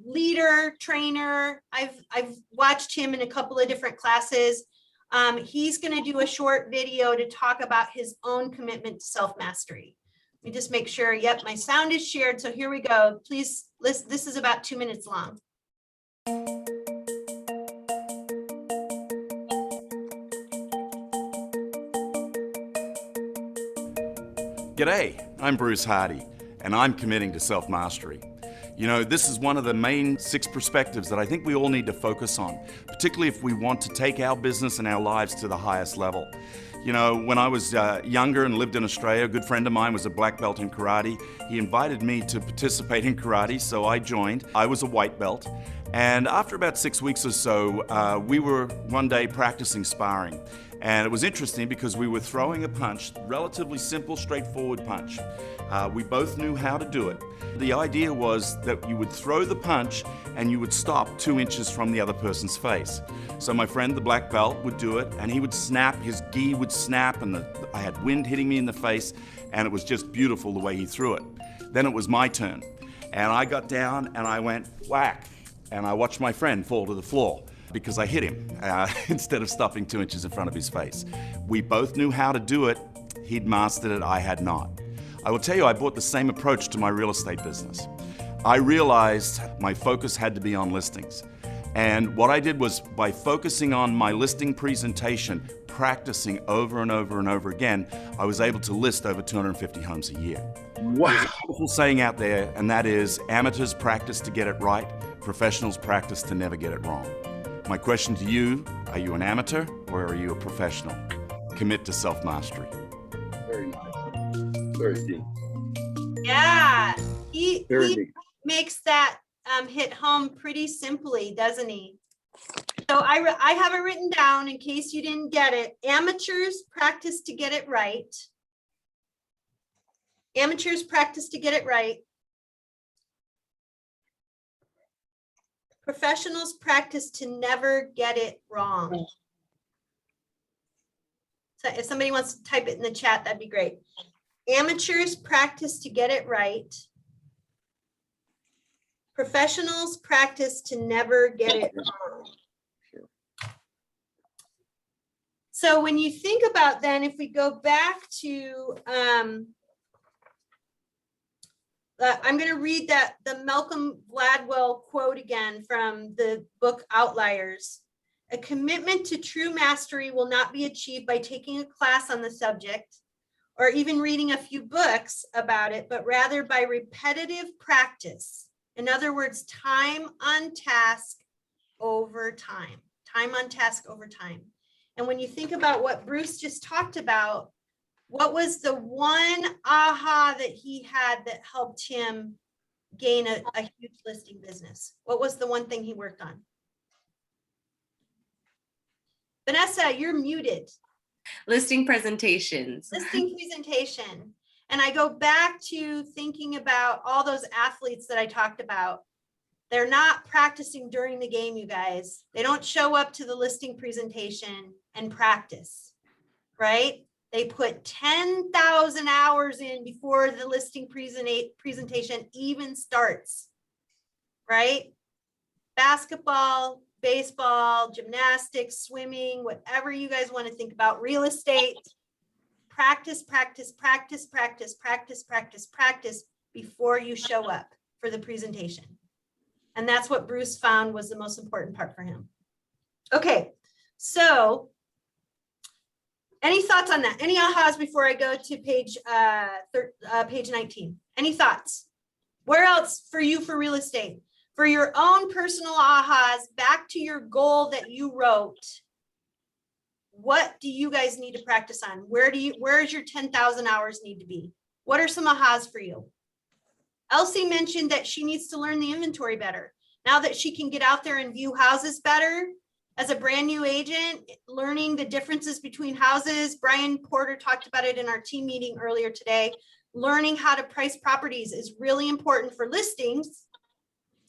leader, trainer. I've watched him in a couple of different classes. He's going to do a short video to talk about his own commitment to self-mastery. Let me just make sure. Yep, my sound is shared. So here we go. Please listen. This is about 2 minutes long. G'day, I'm Bruce Hardy, and I'm committing to self-mastery. You know, this is one of the main 6 perspectives that I think we all need to focus on, particularly if we want to take our business and our lives to the highest level. You know, when I was younger and lived in Australia, a good friend of mine was a black belt in karate. He invited me to participate in karate, so I joined. I was a white belt, and after about 6 weeks or so, we were one day practicing sparring. And it was interesting because we were throwing a punch, relatively simple, straightforward punch. We both knew how to do it. The idea was that you would throw the punch and you would stop 2 inches from the other person's face. So my friend, the black belt, would do it, and he would snap, his gi would snap, and I had wind hitting me in the face, and it was just beautiful the way he threw it. Then it was my turn, and I got down and I went whack, and I watched my friend fall to the floor because I hit him instead of stopping 2 inches in front of his face. We both knew how to do it. He'd mastered it, I had not. I will tell you, I brought the same approach to my real estate business. I realized my focus had to be on listings. And what I did was, by focusing on my listing presentation, practicing over and over and over again, I was able to list over 250 homes a year. Wow. There's a wonderful saying out there, and that is, amateurs practice to get it right, professionals practice to never get it wrong. My question to you, are you an amateur or are you a professional? Commit to self-mastery. Very nice. Very deep. Yeah, he Very deep. makes that hit home pretty simply, doesn't he? So I have it written down in case you didn't get it. Amateurs practice to get it right. Amateurs practice to get it right. Professionals practice to never get it wrong. So if somebody wants to type it in the chat, that'd be great. Amateurs practice to get it right. Professionals practice to never get it wrong. So when you think about then, if we go back to, I'm going to read the Malcolm Gladwell quote again from the book Outliers. A commitment to true mastery will not be achieved by taking a class on the subject or even reading a few books about it, but rather by repetitive practice. In other words, time on task over time, time on task over time. And when you think about what Bruce just talked about, what was the one aha that he had that helped him gain a huge listing business? What was the one thing he worked on? Vanessa, you're muted. Listing presentations. Listing presentation. And I go back to thinking about all those athletes that I talked about. They're not practicing during the game, you guys. They don't show up to the listing presentation and practice, right? They put 10,000 hours in before the listing presentation even starts, right? Basketball, baseball, gymnastics, swimming, whatever you guys want to think about, real estate, practice, practice, practice, practice, practice, practice, practice before you show up for the presentation. And that's what Bruce found was the most important part for him. Okay, so any thoughts on that? Any ahas before I go to page 19? Any thoughts? Where else for you for real estate? For your own personal ahas, back to your goal that you wrote. What do you guys need to practice on? Where's your 10,000 hours need to be? What are some ahas for you? Elsie mentioned that she needs to learn the inventory better. Now that she can get out there and view houses better, as a brand new agent, learning the differences between houses. Brian Porter talked about it in our team meeting earlier today. Learning how to price properties is really important for listings.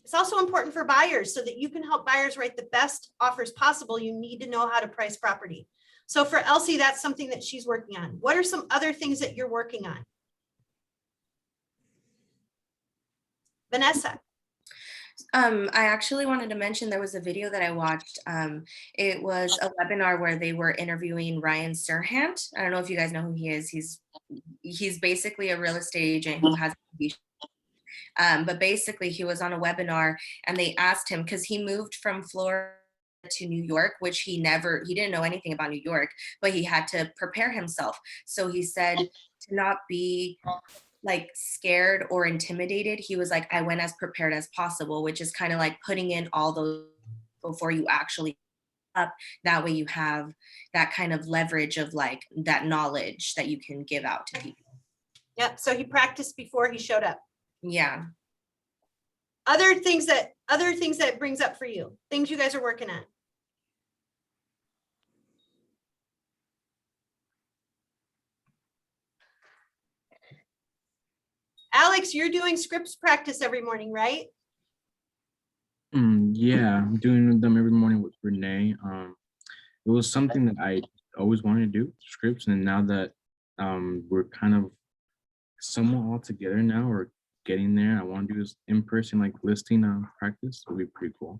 It's also important for buyers so that you can help buyers write the best offers possible. You need to know how to price property. So for Elsie, that's something that she's working on. What are some other things that you're working on? Vanessa. I actually wanted to mention there was a video that I watched. It was a webinar where they were interviewing Ryan Serhant. I don't know if you guys know who he is. He's basically a real estate agent who has but basically he was on a webinar and they asked him, because he moved from Florida to New York, which he didn't know anything about New York, but he had to prepare himself. So he said to not be like scared or intimidated. He was like, I went as prepared as possible, which is kind of like putting in all those before you actually up. That way you have that kind of leverage of like that knowledge that you can give out to people. Yep. So he practiced before he showed up. Yeah. Other things that it brings up for you, things you guys are working on. Alex, you're doing scripts practice every morning, right? Yeah, I'm doing them every morning with Renee. It was something that I always wanted to do, scripts, and now that we're kind of somewhat all together now, or getting there, I want to do this in person, like listing practice. It would be pretty cool.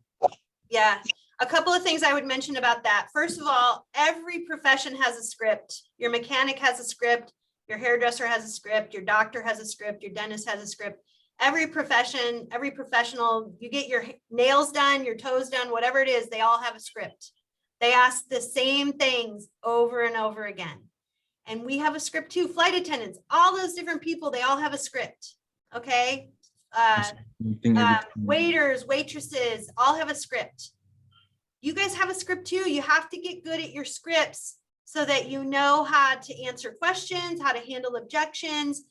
Yeah, a couple of things I would mention about that. First of all, every profession has a script. Your mechanic has a script. Your hairdresser has a script, your doctor has a script, your dentist has a script. Every profession, every professional, you get your nails done, your toes done, whatever it is, they all have a script. They ask the same things over and over again. And we have a script too. Flight attendants, all those different people, they all have a script, okay? Waiters, waitresses, all have a script. You guys have a script too. You have to get good at your scripts so that you know how to answer questions, how to handle objections,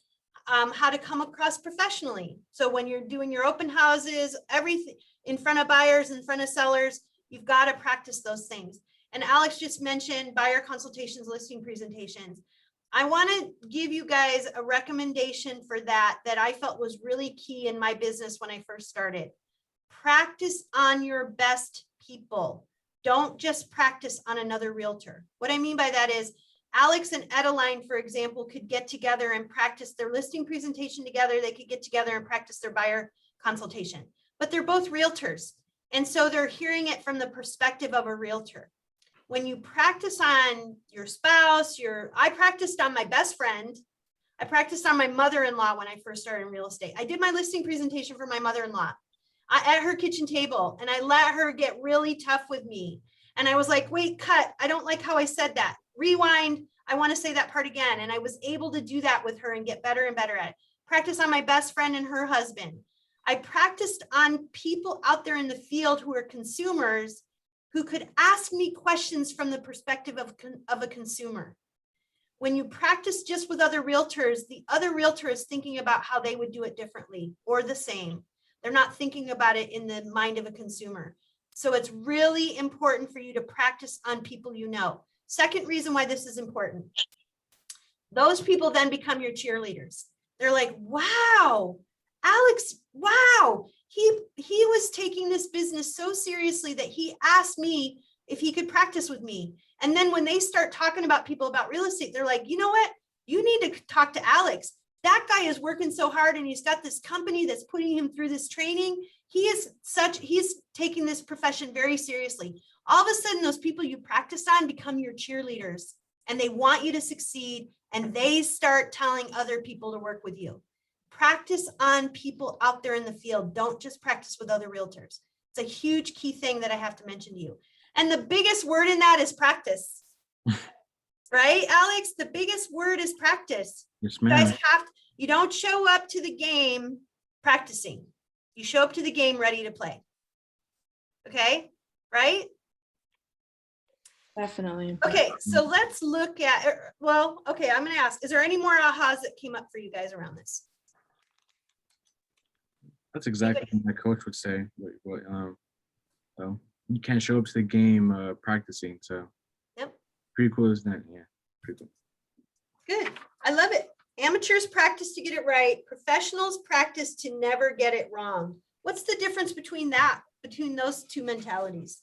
how to come across professionally. So when you're doing your open houses, everything in front of buyers, in front of sellers, you've got to practice those things. And Alex just mentioned buyer consultations, listing presentations. I want to give you guys a recommendation for that I felt was really key in my business when I first started. Practice on your best people. Don't just practice on another realtor. What I mean by that is Alex and Edeline, for example, could get together and practice their listing presentation together. They could get together and practice their buyer consultation, but they're both realtors. And so they're hearing it from the perspective of a realtor. When you practice on your spouse, I practiced on my best friend. I practiced on my mother-in-law when I first started in real estate. I did my listing presentation for my mother-in-law at her kitchen table, and I let her get really tough with me. And I was like, wait, cut. I don't like how I said that. Rewind. I want to say that part again. And I was able to do that with her and get better and better at it. Practice on my best friend and her husband. I practiced on people out there in the field who are consumers who could ask me questions from the perspective of a consumer. When you practice just with other realtors, the other realtor is thinking about how they would do it differently or the same. They're not thinking about it in the mind of a consumer. So it's really important for you to practice on people you know. Second reason why this is important. Those people then become your cheerleaders. They're like, wow, Alex, wow. He was taking this business so seriously that he asked me if he could practice with me. And then when they start talking about people about real estate, they're like, you know what? You need to talk to Alex. That guy is working so hard and he's got this company that's putting him through this training. He's taking this profession very seriously. All of a sudden, those people you practice on become your cheerleaders and they want you to succeed and they start telling other people to work with you. Practice on people out there in the field. Don't just practice with other realtors. It's a huge key thing that I have to mention to you. And the biggest word in that is practice. Right, Alex? The biggest word is practice. Yes, You ma'am. guys you don't show up to the game practicing. You show up to the game ready to play. Okay, right? Definitely. Okay, so let's look at, okay, I'm gonna ask, is there any more ahas that came up for you guys around this? That's exactly what my coach would say. So you can't show up to the game practicing. So Yep. Pretty cool, isn't it? Yeah, pretty cool. Good, I love it. Amateurs practice to get it right. Professionals practice to never get it wrong. What's the difference between those two mentalities?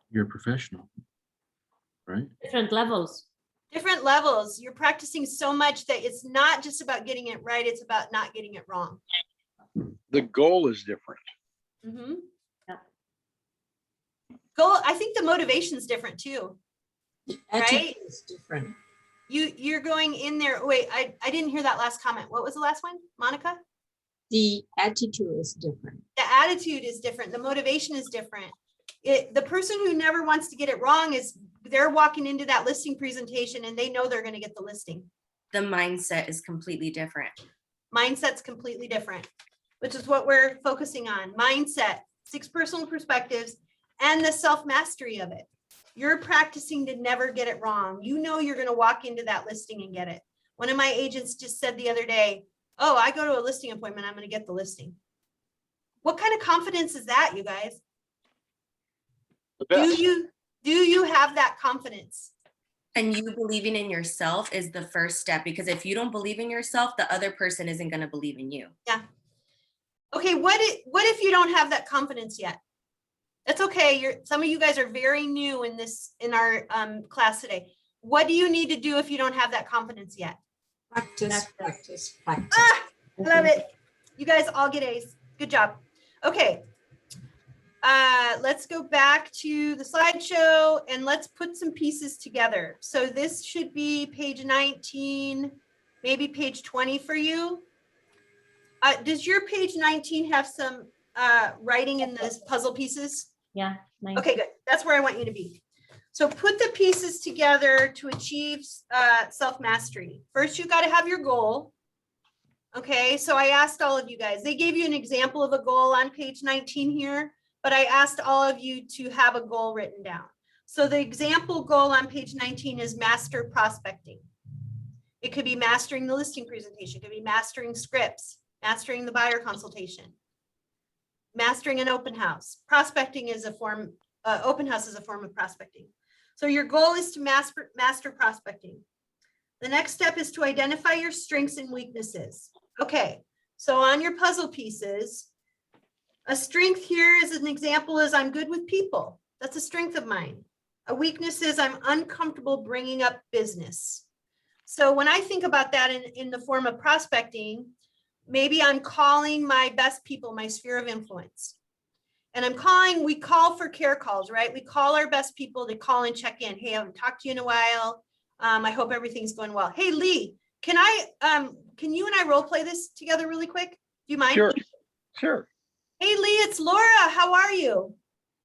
You're a professional, right? Different levels. Different levels. You're practicing so much that it's not just about getting it right, it's about not getting it wrong. The goal is different. Mm-hmm. Yeah. I think the motivation is different too. Right? It's different. You're going in there. Wait, I didn't hear that last comment. What was the last one, Monica? The attitude is different. The attitude is different. The motivation is different. The person who never wants to get it wrong they're walking into that listing presentation and they know they're going to get the listing. The mindset is completely different. Mindset's completely different, which is what we're focusing on. Mindset, 6 personal perspectives, and the self-mastery of it. You're practicing to never get it wrong. You know you're going to walk into that listing and get it. One of my agents just said the other day, oh, I go to a listing appointment, I'm going to get the listing. What kind of confidence is that, you guys? The best. Do you have that confidence? And you believing in yourself is the first step, because if you don't believe in yourself, the other person isn't going to believe in you. Yeah. Okay, what if you don't have that confidence yet? That's okay. Some of you guys are very new in our class today. What do you need to do if you don't have that confidence yet? Practice. Ah, love it. You guys all get A's. Good job. Okay. Let's go back to the slideshow and let's put some pieces together. So this should be page 19, maybe page 20 for you. Does your page 19 have some writing in the puzzle pieces? Yeah. Nice. Okay, good. That's where I want you to be. So put the pieces together to achieve self-mastery. First, you got to have your goal. Okay, so I asked all of you guys, they gave you an example of a goal on page 19 here, but I asked all of you to have a goal written down. So the example goal on page 19 is master prospecting. It could be mastering the listing presentation. It could be mastering scripts, mastering the buyer consultation, mastering an open house. Prospecting is a form, open house is a form of prospecting. So your goal is to master prospecting. The next step is to identify your strengths and weaknesses. Okay, so on your puzzle pieces, a strength here is an example is I'm good with people. That's a strength of mine. A weakness is I'm uncomfortable bringing up business. So when I think about that in the form of prospecting, maybe I'm calling my best people, my sphere of influence. And we call for care calls, right? We call our best people to call and check in. Hey, I haven't talked to you in a while. I hope everything's going well. Hey, Lee, can you and I role play this together really quick? Do you mind? Sure, sure. Hey, Lee, it's Laura. How are you?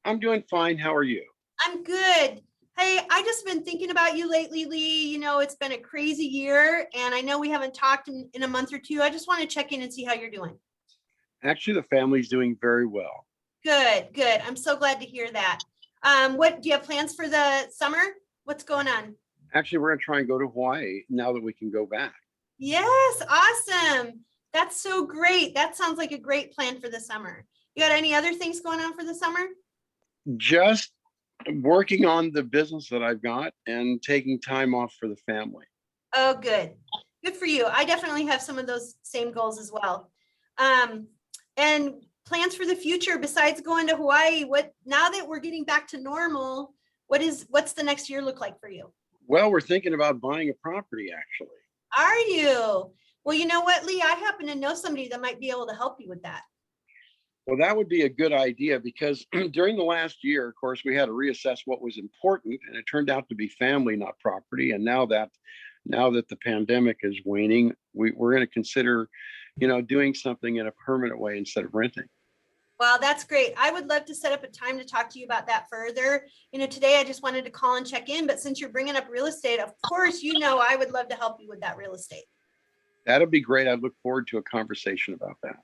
I'm doing fine. How are you? I'm good. Hey, I just been thinking about you lately, Lee. You know, it's been a crazy year and I know we haven't talked in a month or two. I just want to check in and see how you're doing. Actually, the family's doing very well. Good, good. I'm so glad to hear that. What do you have plans for the summer? What's going on? Actually, we're going to try and go to Hawaii now that we can go back. Yes, awesome. That's so great. That sounds like a great plan for the summer. You got any other things going on for the summer? Just working on the business that I've got and taking time off for the family. Oh, good. Good for you. I definitely have some of those same goals as well. And plans for the future besides going to Hawaii, now that we're getting back to normal, what's the next year look like for you? Well, we're thinking about buying a property, actually. Are you? Well, you know what, Lee, I happen to know somebody that might be able to help you with that. Well, that would be a good idea because during the last year, of course, we had to reassess what was important, and it turned out to be family, not property. And now that the pandemic is waning, we're going to consider, doing something in a permanent way instead of renting. Well, that's great. I would love to set up a time to talk to you about that further. Today I just wanted to call and check in, but since you're bringing up real estate, of course, I would love to help you with that real estate. That'd be great. I look forward to a conversation about that.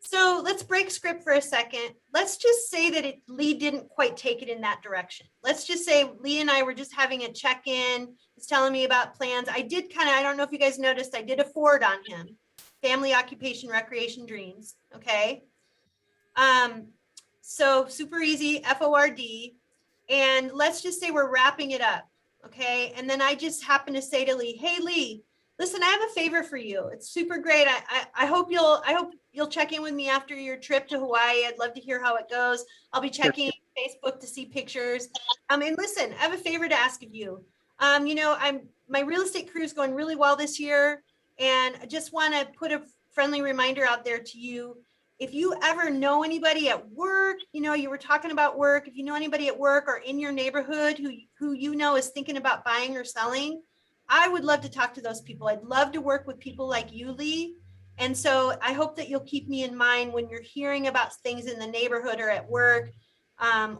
So let's break script for a second. Let's just say that Lee didn't quite take it in that direction. Let's just say Lee and I were just having a check-in. He's telling me about plans. I don't know if you guys noticed, I did a forward on him. Family, occupation, recreation, dreams. Okay. So super easy, FORD. And let's just say we're wrapping it up. Okay. And then I just happen to say to Lee, hey, Lee, listen, I have a favor for you. It's super great. I hope you'll check in with me after your trip to Hawaii. I'd love to hear how it goes. I'll be checking Facebook to see pictures. And listen, I have a favor to ask of you. My real estate career is going really well this year. And I just want to put a friendly reminder out there to you. If you ever know anybody at work, you were talking about work. If you know anybody at work or in your neighborhood who is thinking about buying or selling, I would love to talk to those people. I'd love to work with people like you, Lee. And so I hope that you'll keep me in mind when you're hearing about things in the neighborhood or at work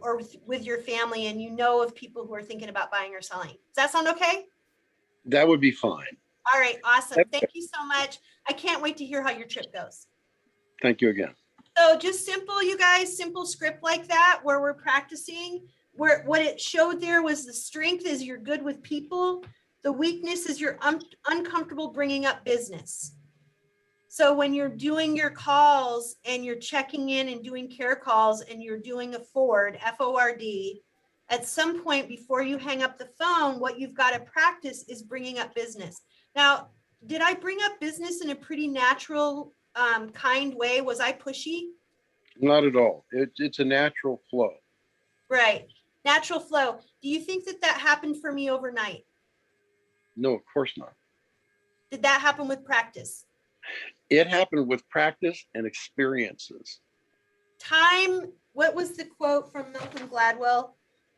or with your family and of people who are thinking about buying or selling. Does that sound okay? That would be fine. All right, awesome. Thank you so much. I can't wait to hear how your trip goes. Thank you again. So just simple, you guys, simple script like that where we're practicing. What it showed there was the strength is you're good with people. The weakness is you're uncomfortable bringing up business. So when you're doing your calls and you're checking in and doing care calls and you're doing a forward, FORD, at some point before you hang up the phone, what you've got to practice is bringing up business. Now, did I bring up business in a pretty natural, kind way? Was I pushy? Not at all. It's a natural flow. Right. Natural flow. Do you think that happened for me overnight? No, of course not. Did that happen with practice? It happened with practice and experiences. Time, what was the quote from Malcolm Gladwell?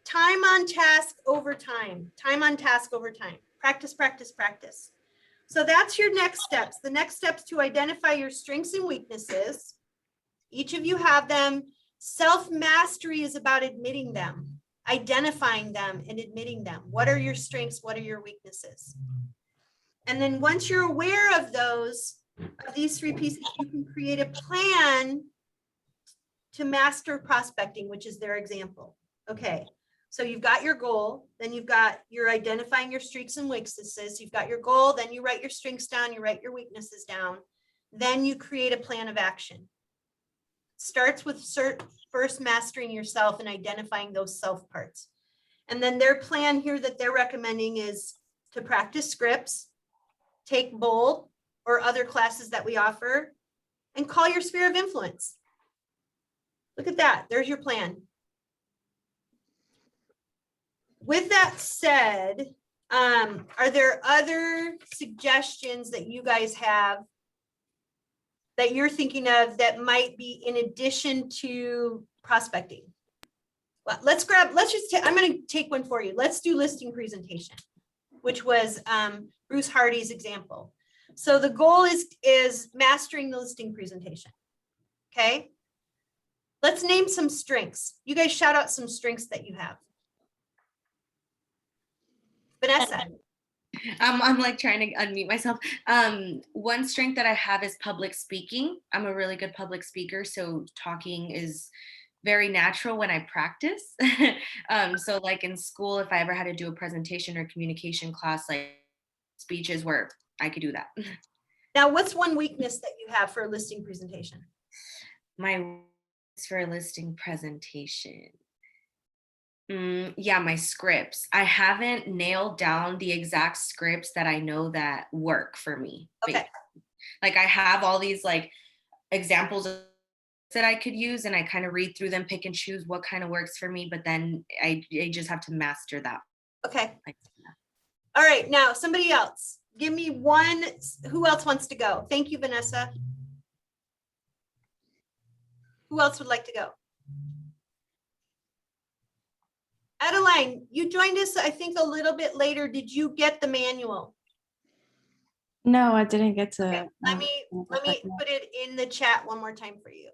Time on task over time. Time on task over time. Practice, practice, practice. So that's your next steps. The next steps to identify your strengths and weaknesses. Each of you have them. Self-mastery is about admitting them, identifying them and admitting them. What are your strengths? What are your weaknesses? And then once you're aware of these three pieces, you can create a plan to master prospecting, which is their example. Okay, so you've got your goal, then you're identifying your strengths and weaknesses. You've got your goal, then you write your strengths down, you write your weaknesses down. Then you create a plan of action. Starts with first mastering yourself and identifying those self parts. And then their plan here that they're recommending is to practice scripts, take bold or other classes that we offer, and call your sphere of influence. Look at that. There's your plan. with that said, are there other suggestions that you guys have that you're thinking of that might be in addition to prospecting? Well, I'm going to take one for you. Let's do listing presentation, which was Bruce Hardy's example. So the goal is mastering the listing presentation. Okay. Let's name some strengths. You guys shout out some strengths that you have. Vanessa. I'm like trying to unmute myself. One strength that I have is public speaking. I'm a really good public speaker, so talking is very natural when I practice. So like in school, if I ever had to do a presentation or communication class, like speeches where I could do that. Now, what's one weakness that you have for a listing presentation? My for a listing presentation. Yeah, my scripts. I haven't nailed down the exact scripts that I know that work for me. Okay. Like I have all these like examples that I could use, and I kind of read through them, pick and choose what kind of works for me, but then I just have to master that. Okay. All right, now somebody else. Give me one. Who else wants to go? Thank you, Vanessa. Who else would like to go? Adeline, you joined us, I think, a little bit later. Did you get the manual? No, I didn't get to. Okay, let me put it in the chat one more time for you.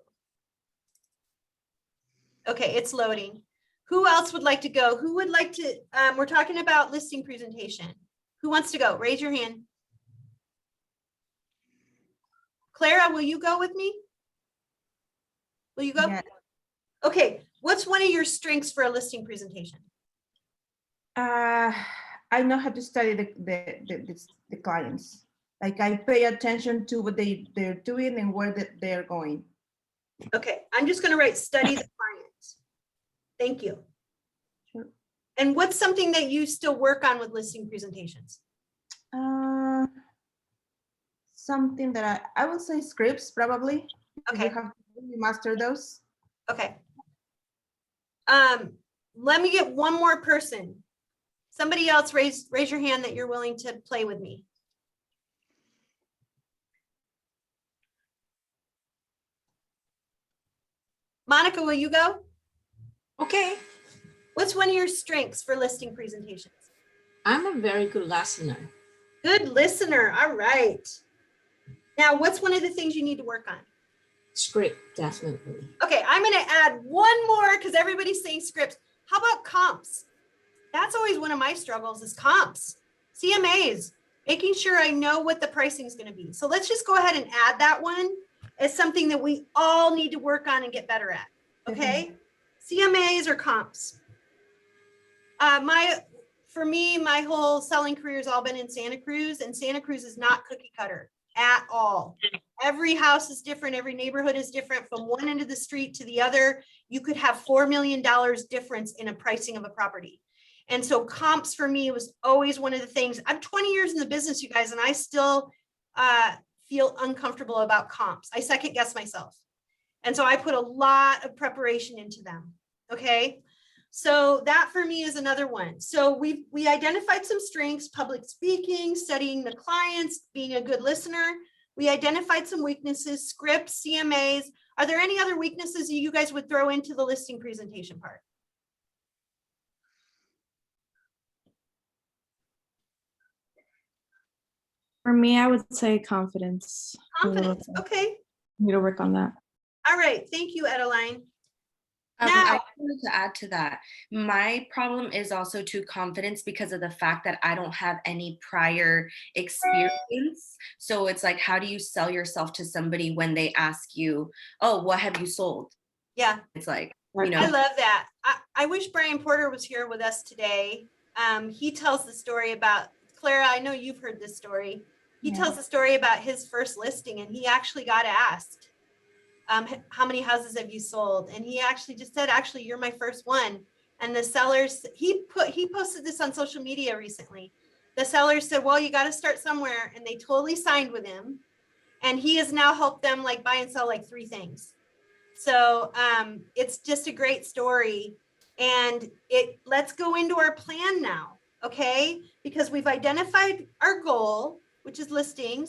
Okay, it's loading. Who else would like to go? Who would like to, we're talking about listing presentation. Who wants to go? Raise your hand. Clara, will you go with me? Will you go? Yeah. Okay, what's one of your strengths for a listing presentation? I know how to study the clients. Like I pay attention to what they're doing and where they're going. Okay, I'm just gonna write study the clients. Thank you. Sure. And what's something that you still work on with listing presentations? Something that I would say scripts probably. Okay. You have to really master those. Okay. Let me get one more person. Somebody else raise your hand that you're willing to play with me. Monica, will you go? Okay. What's one of your strengths for listing presentations? I'm a very good listener. Good listener. All right. Now, what's one of the things you need to work on? Script, definitely. Okay, I'm going to add one more because everybody's saying scripts. How about comps? That's always one of my struggles is comps, CMAs, making sure I know what the pricing is going to be. So let's just go ahead and add that one as something that we all need to work on and get better at. Okay, CMAs or comps. For me, my whole selling career has all been in Santa Cruz, and Santa Cruz is not cookie cutter at all. Every house is different. Every neighborhood is different from one end of the street to the other. You could have $4 million difference in a pricing of a property. And so comps for me was always one of the things. I'm 20 years in the business, you guys, and I still feel uncomfortable about comps. I second guess myself. And so I put a lot of preparation into them. Okay. So that for me is another one. So we identified some strengths: public speaking, studying the clients, being a good listener. We identified some weaknesses: scripts, CMAs. Are there any other weaknesses you guys would throw into the listing presentation part? For me, I would say confidence. Confidence. Okay. Need to work on that. All right. Thank you, Adeline. I Now, wanted to add to that. My problem is also too confidence because of the fact that I don't have any prior experience. So it's like, how do you sell yourself to somebody when they ask you, oh, what have you sold? yeah, It's like, I love that. I wish Brian Porter was here with us today. He tells the story about, Clara, I know you've heard this story. He tells the story about his first listing, and he actually got asked, how many houses have you sold? And he actually just said, actually, you're my first one. And the sellers, he posted this on social media recently. The sellers said, well, you got to start somewhere. And they totally signed with him. And he has now helped them like buy and sell like 3 things. So it's just a great story. And let's go into our plan now, okay? Because we've identified our goal, which is listing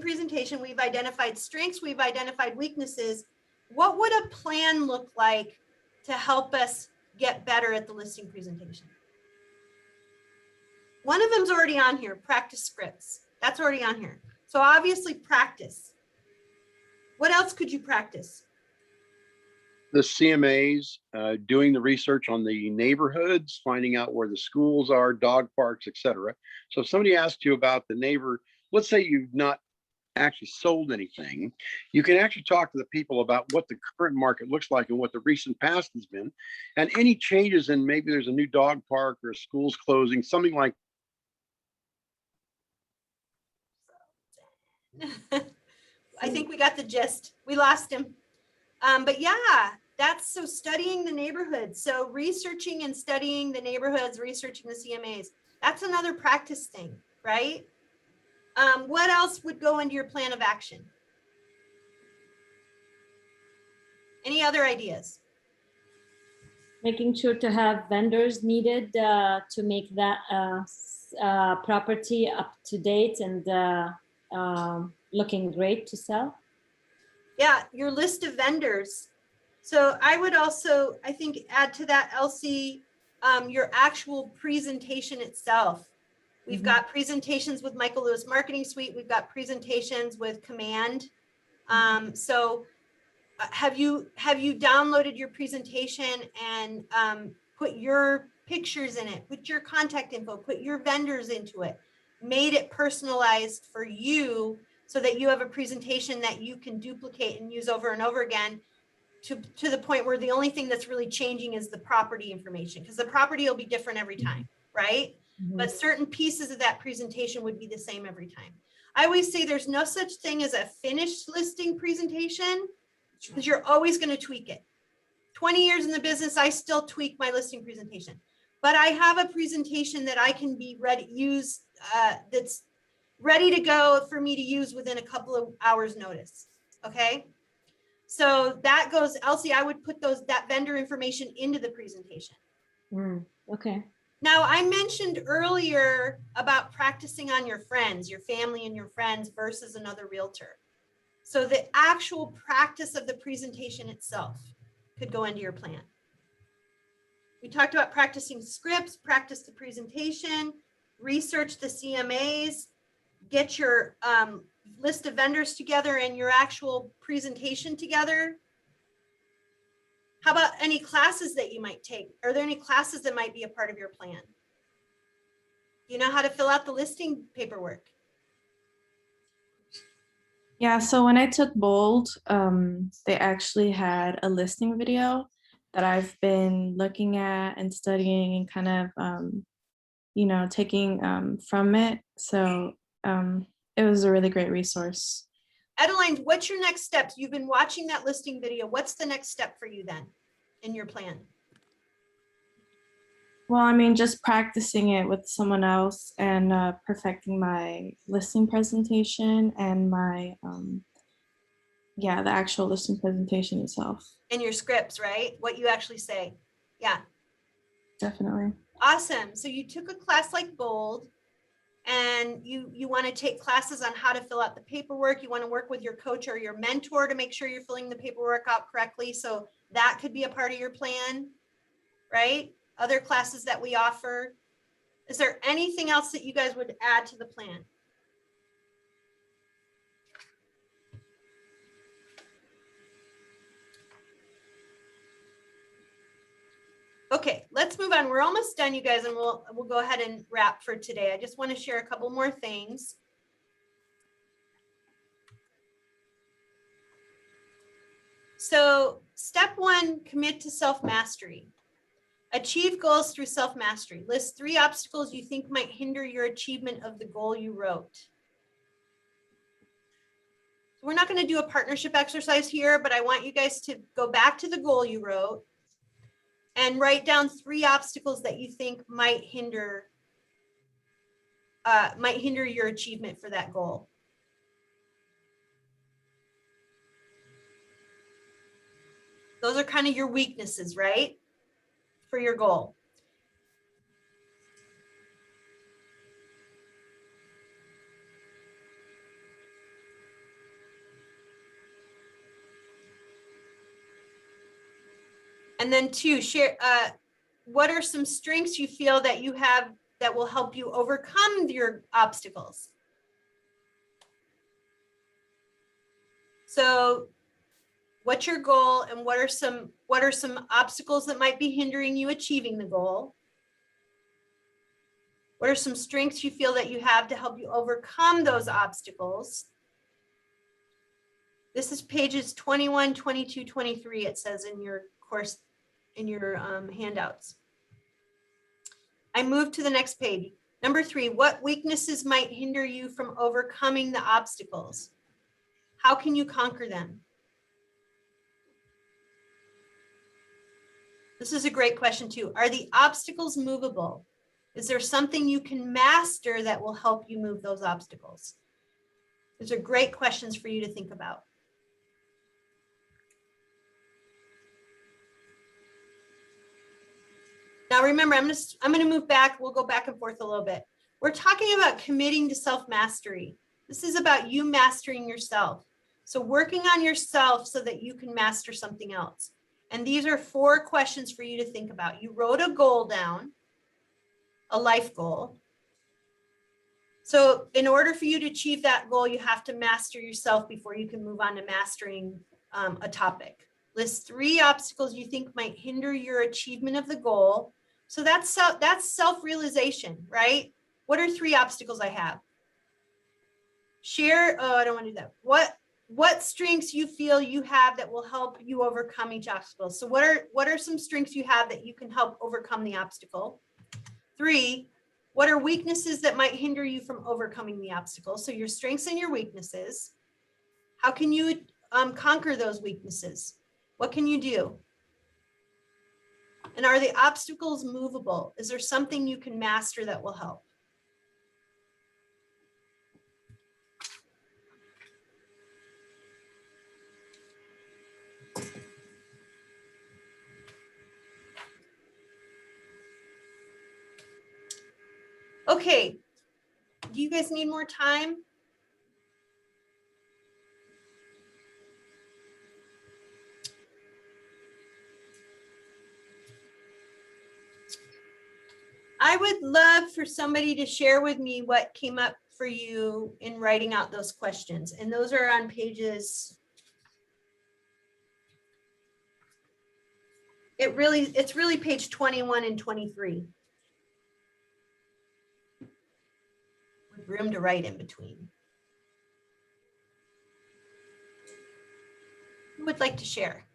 presentation. We've identified strengths, we've identified weaknesses. What would a plan look like to help us get better at the listing presentation? One of them's already on here, practice scripts. That's already on here. So obviously practice. What else could you practice? The CMAs, doing the research on the neighborhoods, finding out where the schools are, dog parks, etc. So if somebody asks you about the neighbor, let's say you've not actually sold anything, you can actually talk to the people about what the current market looks like and what the recent past has been, and any changes in maybe there's a new dog park or school's closing, something like. I think we got the gist. We lost him. But yeah, that's so studying the neighborhoods. So researching and studying the neighborhoods, researching the CMAs, that's another practice thing, right? What else would go into your plan of action? Any other ideas? Making sure to have vendors needed to make that property up to date and looking great to sell. Yeah, your list of vendors. So I would also, I think, add to that, Elsie, your actual presentation itself. We've got presentations with Michael Lewis Marketing Suite. We've got presentations with Command. So have you downloaded your presentation and put your pictures in it, put your contact info, put your vendors into it, made it personalized for you so that you have a presentation that you can duplicate and use over and over again to the point where the only thing that's really changing is the property information, because the property will be different every time, right? But certain pieces of that presentation would be the same every time. I always say there's no such thing as a finished listing presentation because you're always going to tweak it. 20 years in the business, I still tweak my listing presentation, but I have a presentation that I can be that's ready to go for me to use within a couple of hours notice. Okay. So that goes, Elsie, I would put that vendor information into the presentation. Okay. Now, I mentioned earlier about practicing on your friends, your family and your friends versus another realtor. So the actual practice of the presentation itself could go into your plan. We talked about practicing scripts, practice the presentation, research the CMAs, get your list of vendors together and your actual presentation together. How about any classes that you might take? Are there any classes that might be a part of your plan? You know how to fill out the listing paperwork? Yeah, so when I took Bold, they actually had a listing video that I've been looking at and studying and kind of, taking from it. So it was a really great resource. Adeline, what's your next steps? You've been watching that listing video. What's the next step for you then in your plan? Well, I mean, just practicing it with someone else and perfecting my listing presentation and my, the actual listing presentation itself. And your scripts, right? What you actually say. Yeah. Definitely. Awesome. So you took a class like Bold and you want to take classes on how to fill out the paperwork. You want to work with your coach or your mentor to make sure you're filling the paperwork out correctly. So that could be a part of your plan, right? Other classes that we offer. Is there anything else that you guys would add to the plan? Okay, let's move on. We're almost done, you guys, and we'll go ahead and wrap for today. I just want to share a couple more things. So step 1, commit to self-mastery. Achieve goals through self-mastery. List 3 obstacles you think might hinder your achievement of the goal you wrote. So we're not going to do a partnership exercise here, but I want you guys to go back to the goal you wrote and write down 3 obstacles that you think might hinder your achievement for that goal. Those are kind of your weaknesses, right? for your goal. And then 2, share, what are some strengths you feel that you have that will help you overcome your obstacles? So what's your goal and what are some obstacles that might be hindering you achieving the goal? What are some strengths you feel that you have to help you overcome those obstacles? This is pages 21, 22, 23, it says in your course, in your handouts. I move to the next page. Number 3, what weaknesses might hinder you from overcoming the obstacles? How can you conquer them? This is a great question too. Are the obstacles movable? Is there something you can master that will help you move those obstacles? These are great questions for you to think about. Now remember, I'm going to move back. We'll go back and forth a little bit. We're talking about committing to self-mastery. This is about you mastering yourself. So working on yourself so that you can master something else. And these are 4 questions for you to think about. You wrote a goal down, a life goal. So in order for you to achieve that goal, you have to master yourself before you can move on to mastering a topic. List 3 obstacles you think might hinder your achievement of the goal. So that's self-realization, right? What are 3 obstacles I have? Share, oh, I don't want to do that. What strengths you feel you have that will help you overcome each obstacle? So what are some strengths you have that you can help overcome the obstacle? 3, what are weaknesses that might hinder you from overcoming the obstacle? So your strengths and your weaknesses. How can you conquer those weaknesses? What can you do? And are the obstacles movable? Is there something you can master that will help? Okay, do you guys need more time? I would love for somebody to share with me what came up for you in writing out those questions. And those are on pages. It's really page 21 and 23. With room to write in between. Who would like to share?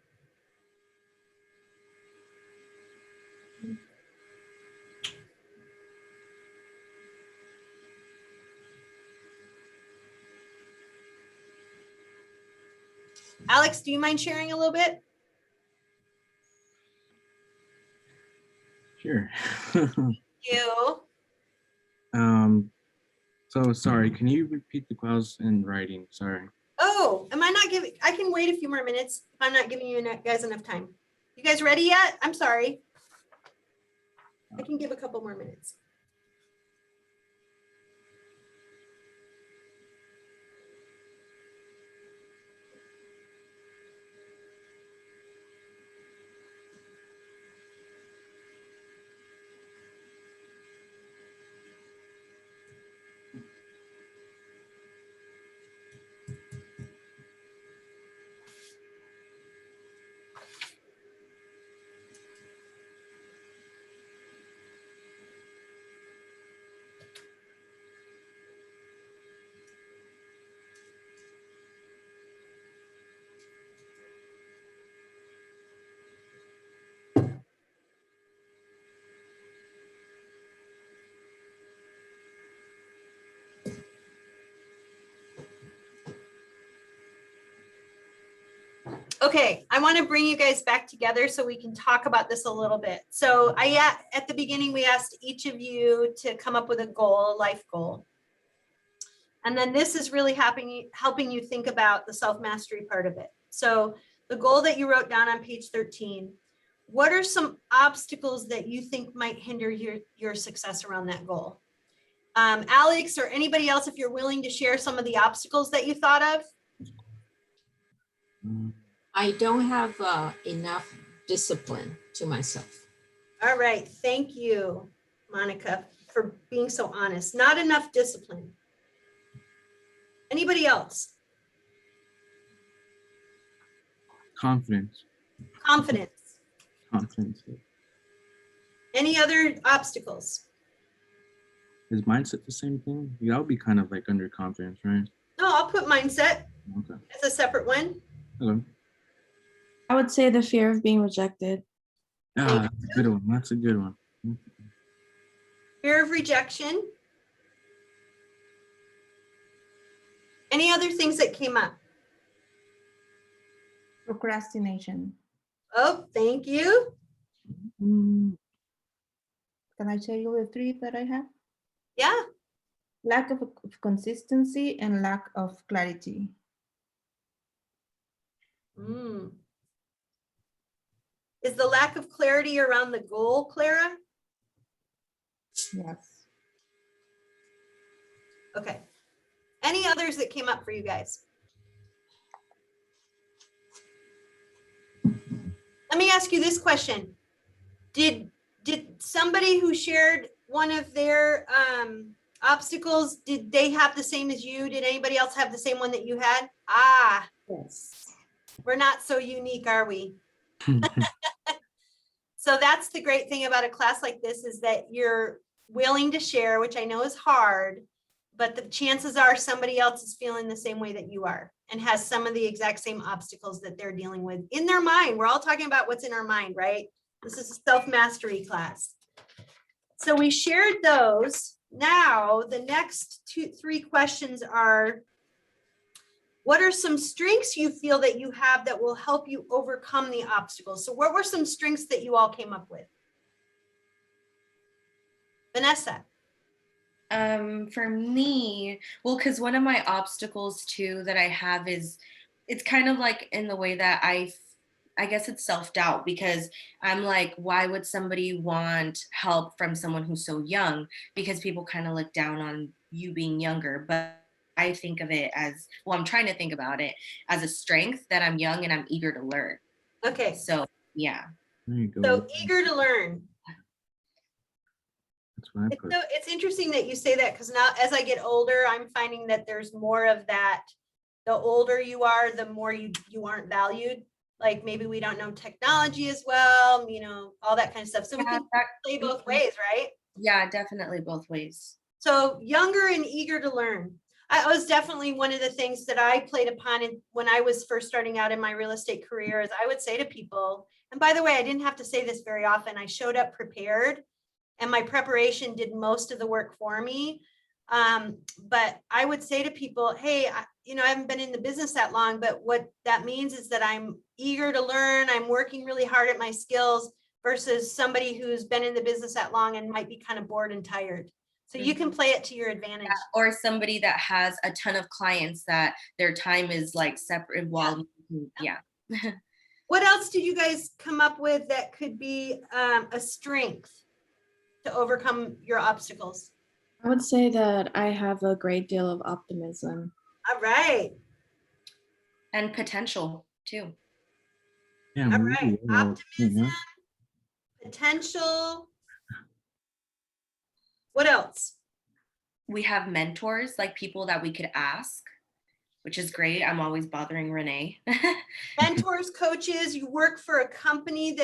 Alex, do you mind sharing a little bit? Sure. You. So sorry, can you repeat the clause in writing? Sorry. Oh, am I not giving, I can wait a few more minutes if I'm not giving you guys enough time. You guys ready yet? I'm sorry. I can give a couple more minutes. Okay, I want to bring you guys back together so we can talk about this a little bit. So at the beginning, we asked each of you to come up with a goal, a life goal. And then this is really helping you think about the self-mastery part of it. So the goal that you wrote down on page 13, what are some obstacles that you think might hinder your success around that goal? Alex or anybody else, if you're willing to share some of the obstacles that you thought of. I don't have enough discipline to myself. All right, thank you, Monica, for being so honest. Not enough discipline. Anybody else? Confidence. Confidence. Confidence. Any other obstacles? Is mindset the same thing? Yeah, that would be kind of like underconfidence, right? No, I'll put mindset Okay. as a separate one. Hello. I would say the fear of being rejected. Ah, that's a good one. That's a good one. Fear of rejection. Any other things that came up? Procrastination. Oh, thank you. Mm, Can I tell you the three that I have? Yeah. Lack of consistency and lack of clarity. Mm. Is the lack of clarity around the goal, Clara? Yes. Okay. Any others that came up for you guys? Let me ask you this question. Did somebody who shared one of their obstacles, did they have the same as you? Did anybody else have the same one that you had? Ah, Yes. we're not so unique, are we? So that's the great thing about a class like this is that you're willing to share, which I know is hard, but the chances are somebody else is feeling the same way that you are and has some of the exact same obstacles that they're dealing with in their mind. We're all talking about what's in our mind, right? This is a self-mastery class. So we shared those. Now, the next 3 questions are, what are some strengths you feel that you have that will help you overcome the obstacles? So what were some strengths that you all came up with? Vanessa. For me, well, because one of my obstacles too that I have is it's kind of like in the way that I guess it's self-doubt because I'm like, why would somebody want help from someone who's so young? Because people kind of look down on you being younger. But I think of it as, well, I'm trying to think about it as a strength that I'm young and I'm eager to learn. Okay. So, yeah. there you go. So eager to learn. That's what I put. It's interesting that you say that because now as I get older, I'm finding that there's more of that. The older you are, the more you aren't valued. Like maybe we don't know technology as well, you know, all that kind of stuff. So we can play both ways, right? Yeah, definitely both ways. So younger and eager to learn. I was definitely one of the things that I played upon when I was first starting out in my real estate career is I would say to people, and by the way, I didn't have to say this very often. I showed up prepared and my preparation did most of the work for me. But I would say to people, hey, I haven't been in the business that long, but what that means is that I'm eager to learn. I'm working really hard at my skills versus somebody who's been in the business that long and might be kind of bored and tired. So you can play it to your advantage. Yeah, or somebody that has a ton of clients that their time is like separate while, yeah. What else did you guys come up with that could be a strength to overcome your obstacles? I would say that I have a great deal of optimism. All right. And potential too. Yeah, All we right. will. Optimism, potential. What else? We have mentors, like people that we could ask, which is great. I'm always bothering Renee. Mentors, coaches, you work for a company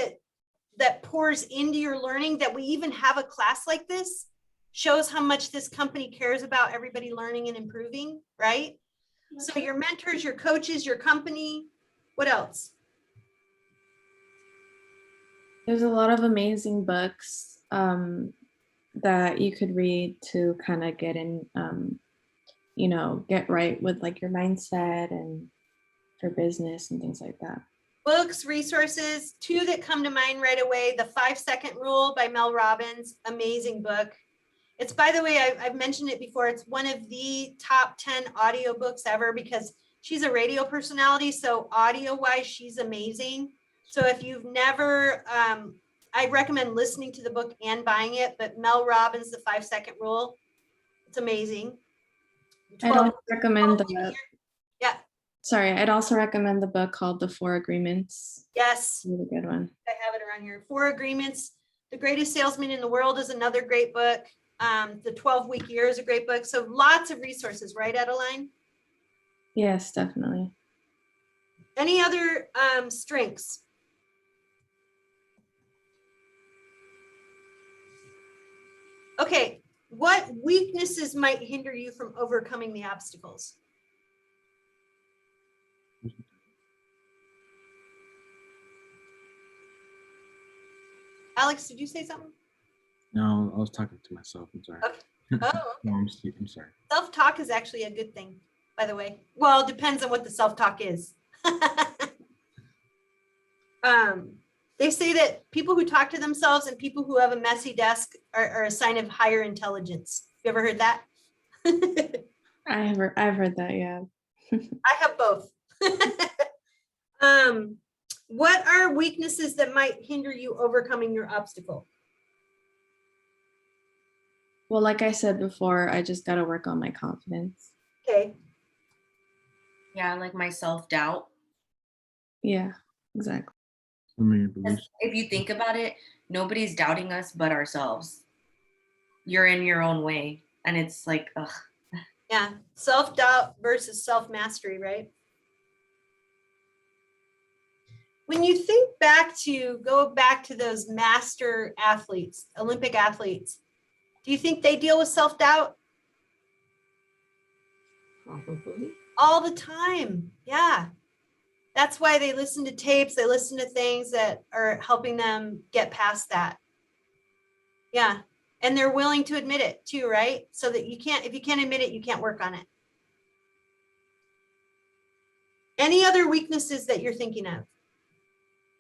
that pours into your learning, that we even have a class like this shows how much this company cares about everybody learning and improving, right? So your mentors, your coaches, your company, what else? There's a lot of amazing books that you could read to kind of get in, get right with like your mindset and for business and things like that. Books, resources, 2 that come to mind right away. The 5-Second Rule by Mel Robbins, amazing book. It's, by the way, I've mentioned it before. It's one of the top 10 audiobooks ever because she's a radio personality. So audio wise, she's amazing. So if you've never, I recommend listening to the book and buying it, but Mel Robbins, The 5-Second Rule, it's amazing. I'd 12 also recommend 12 the, Yeah, sorry, I'd also recommend the book called The Four Agreements. yes, Really good one. I have it around here. 4 Agreements. The Greatest Salesman in the World is another great book. The 12-Week Year is a great book. So lots of resources, right, Adeline? Yes, definitely. Any other strengths? Okay, what weaknesses might hinder you from overcoming the obstacles? Alex, did you say something? No, I was talking to myself. I'm sorry. Okay. Oh, No, I'm sorry. self-talk is actually a good thing, by the way. Well, it depends on what the self-talk is. They say that people who talk to themselves and people who have a messy desk are a sign of higher intelligence. You ever heard that? I've heard that, yeah. I have both. What are weaknesses that might hinder you overcoming your obstacle? Well, like I said before, I just got to work on my confidence. Okay. Yeah, like my self-doubt. Yeah, exactly. Limiting 'Cause beliefs. if you think about it, nobody's doubting us but ourselves. You're in your own way. And it's like, ugh. Yeah. Self-doubt versus self-mastery, right? When you go back to those master athletes, Olympic athletes, do you think they deal with self-doubt? Probably. All the time. Yeah. That's why they listen to tapes, they listen to things that are helping them get past that. Yeah. And they're willing to admit it too, right? So that if you can't admit it, you can't work on it. Any other weaknesses that you're thinking of?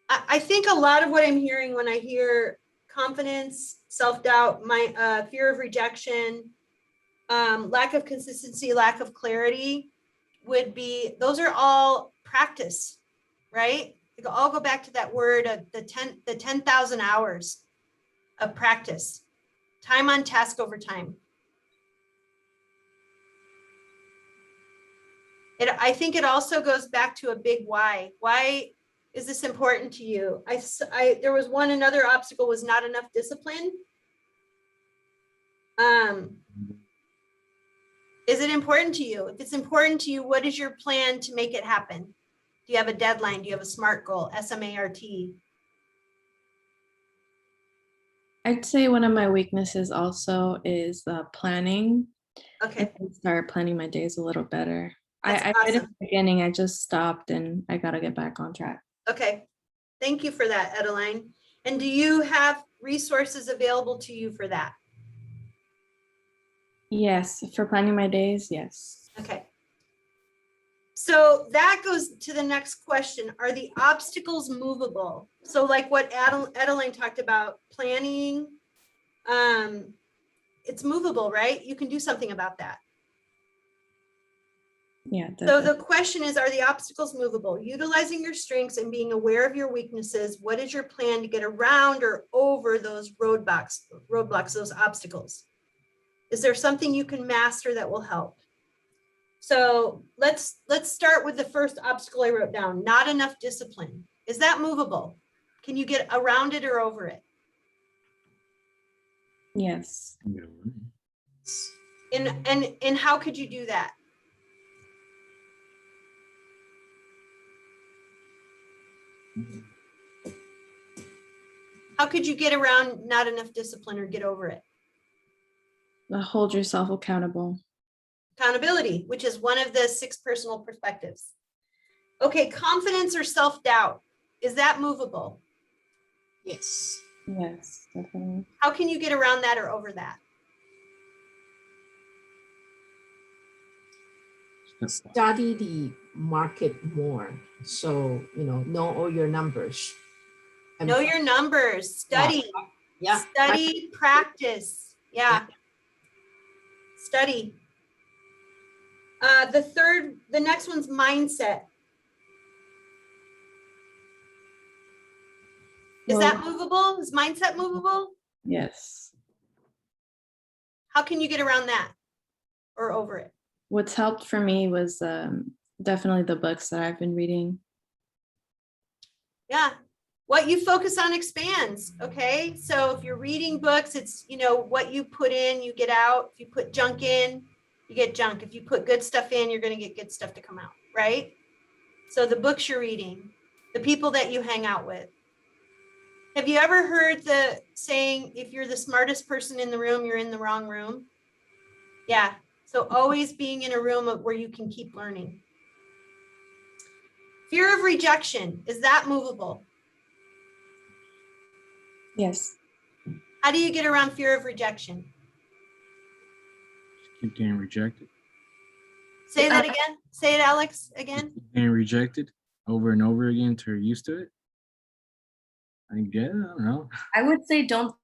I think a lot of what I'm hearing when I hear confidence, self-doubt, my fear of rejection, lack of consistency, lack of clarity those are all practice, right? They all go back to that word of the 10,000 hours of practice, time on task over time. I think it also goes back to a big why. Why is this important to you? There was another obstacle was not enough discipline. Is it important to you? If it's important to you, what is your plan to make it happen? Do you have a deadline? Do you have a SMART goal, SMART? I'd say one of my weaknesses also is planning. Okay, I start planning my days a little better. That's I did in awesome. the beginning, I just stopped and I got to get back on track. Okay. Thank you for that, Adeline. And do you have resources available to you for that? Yes, for planning my days, yes. Okay. So that goes to the next question. Are the obstacles movable? So like what Adeline talked about, planning, it's movable, right? You can do something about that. Yeah. So the question is, are the obstacles movable? Utilizing your strengths and being aware of your weaknesses, what is your plan to get around or over those roadblocks, those obstacles? Is there something you can master that will help? So let's start with the first obstacle I wrote down, not enough discipline. Is that movable? Can you get around it or over it? Yes. And how could you do that? How could you get around not enough discipline or get over it? Hold yourself accountable. Accountability, which is one of the 6 personal perspectives. Okay, confidence or self-doubt, is that movable? Yes. Yes, definitely. How can you get around that or over that? Study the market more. So, know all your numbers. And Know your numbers, study. Yeah. Study, practice. Yeah. Study. The next one's mindset. Is that Well, movable? Is mindset movable? yes. How can you get around that or over it? What's helped for me was definitely the books that I've been reading. Yeah. What you focus on expands. Okay. So if you're reading books, it's, you know, what you put in, you get out. If you put junk in, you get junk. If you put good stuff in, you're going to get good stuff to come out. Right. So the books you're reading, the people that you hang out with. Have you ever heard the saying, if you're the smartest person in the room, you're in the wrong room? Yeah. So always being in a room where you can keep learning. Fear of rejection, is that movable? Yes. How do you get around fear of rejection? Just keep getting rejected. Say that again. Say it, Alex, again. Keep getting rejected over and over again until you're used to it. I guess, I don't know. I would say don't think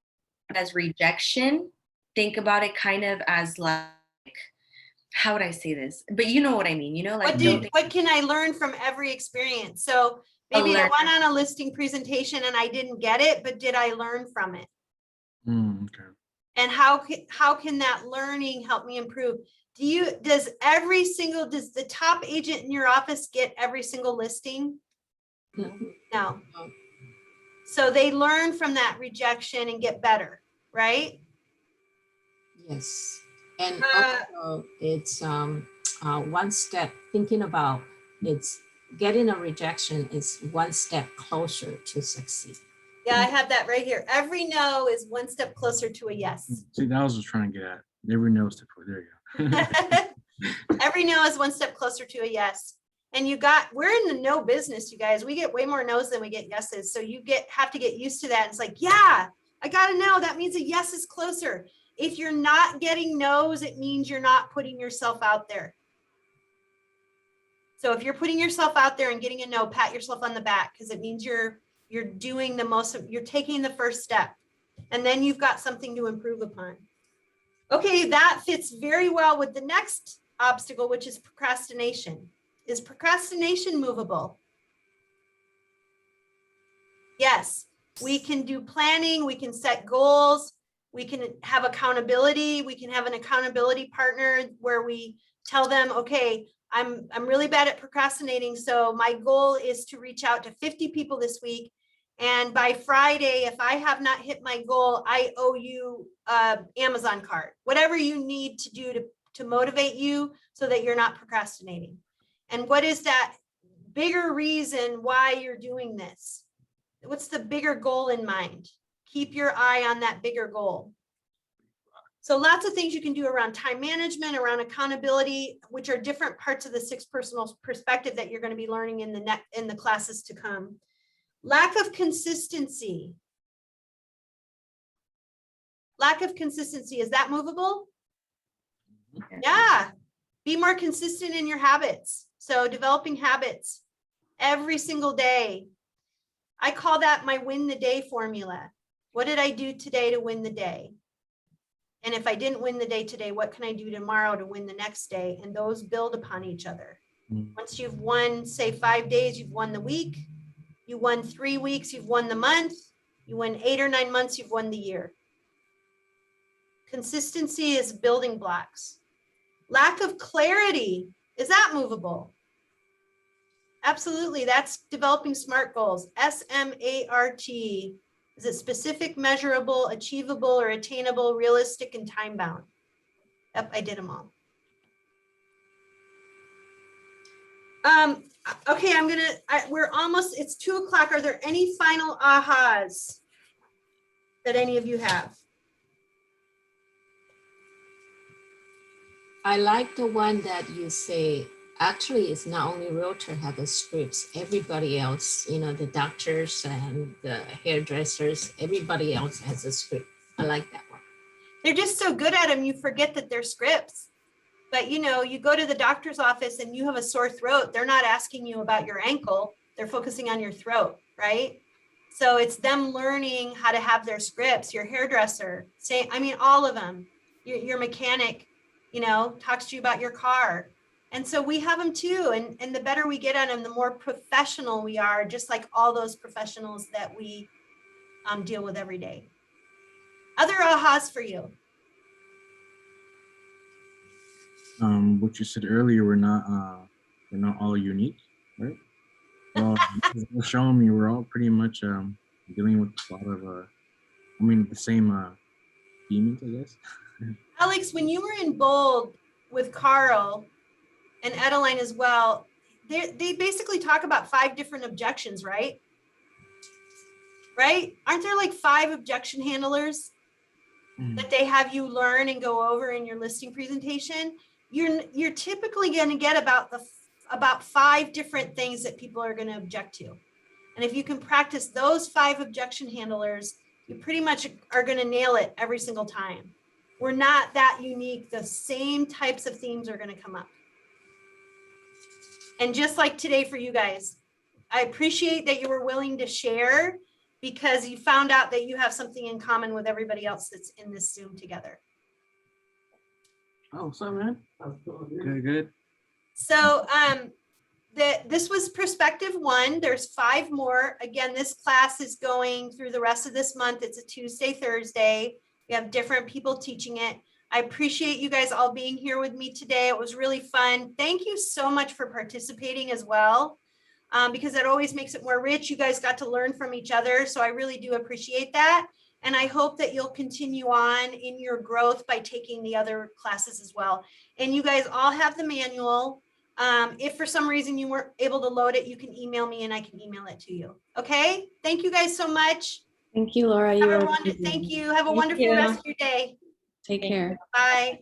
of it as rejection. Think about it kind of as like, how would I say this? But you know what I mean, you know, like What can I learn from every experience? So maybe I went on a listing presentation and I didn't get it, but did I learn from it? Okay. And how can that learning help me improve? Does the top agent in your office get every single listing? No. No. No. So they learn from that rejection and get better, right? Yes. And Uh, also it's one step thinking about it's getting a rejection is one step closer to succeed. Yeah, I have that right here. Every no is one step closer to a yes. See, that was what I was trying to get at. Every nose to put. There you go. Every no is one step closer to a yes. And we're in the no business, you guys. We get way more no's than we get yeses. So you have to get used to that. It's like, yeah, I got a no. That means a yes is closer. If you're not getting no's, it means you're not putting yourself out there. So if you're putting yourself out there and getting a no, pat yourself on the back, because it means you're doing you're taking the first step, and then you've got something to improve upon. Okay, that fits very well with the next obstacle, which is procrastination. Is procrastination movable? Yes, we can do planning, we can set goals, we can have accountability, we can have an accountability partner where we tell them, okay, I'm really bad at procrastinating, so my goal is to reach out to 50 people this week. And by Friday, if I have not hit my goal, I owe you an Amazon card. Whatever you need to do to motivate you so that you're not procrastinating. And what is that bigger reason why you're doing this? What's the bigger goal in mind? Keep your eye on that bigger goal. So lots of things you can do around time management, around accountability, which are different parts of the 6 personal perspective that you're going to be learning in the classes to come. Lack of consistency. Lack of consistency, is that movable? Yeah. Be more consistent in your habits. So developing habits every single day. I call that my win the day formula. What did I do today to win the day? And if I didn't win the day today, what can I do tomorrow to win the next day? And those build upon each other. Once you've won, say 5 days, you've won the week. You won 3 weeks, you've won the month. You won 8 or 9 months, you've won the year. Consistency is building blocks. Lack of clarity, is that movable? Absolutely, that's developing SMART goals. S-M-A-R-T. Is it specific, measurable, achievable, or attainable, realistic, and time-bound? Yep, I did them all. Okay, we're almost, it's 2 o'clock. Are there any final ahas that any of you have? I like the one that you say, actually it's not only realtor have the scripts, everybody else, the doctors and the hairdressers, everybody else has a script. I like that one. They're just so good at them, you forget that they're scripts. But you go to the doctor's office and you have a sore throat, they're not asking you about your ankle, they're focusing on your throat, right? So it's them learning how to have their scripts. Your hairdresser, all of them. Your mechanic, talks to you about your car. And so we have them too. And the better we get at them, the more professional we are, just like all those professionals that we deal with every day. Other ahas for you? What you said earlier, we're not all unique, right? Well, you're showing me we're all pretty much dealing with a lot of the same demons, I guess. Alex, when you were in Bold with Carl and Edeline as well, they basically talk about 5 different objections, right? Right? Aren't there like 5 objection handlers that they have you learn and go over in your listing presentation? You're typically going to get about 5 different things that people are going to object to. And if you can practice those 5 objection handlers, you pretty much are going to nail it every single time. We're not that unique. The same types of themes are going to come up. And just like today for you guys, I appreciate that you were willing to share because you found out that you have something in common with everybody else that's in this Zoom together. Oh, what's up, man? Good. So this was perspective 1. There's 5 more. Again, this class is going through the rest of this month. It's a Tuesday, Thursday. We have different people teaching it. I appreciate you guys all being here with me today. It was really fun. Thank you so much for participating as well, because that always makes it more rich. You guys got to learn from each other. So I really do appreciate that. And I hope that you'll continue on in your growth by taking the other classes as well. And you guys all have the manual. If for some reason you weren't able to load it, you can email me and I can email it to you. Okay. Thank you guys so much. Thank you, Laura. Thank you. Have a wonderful rest of your day. Take care. Bye.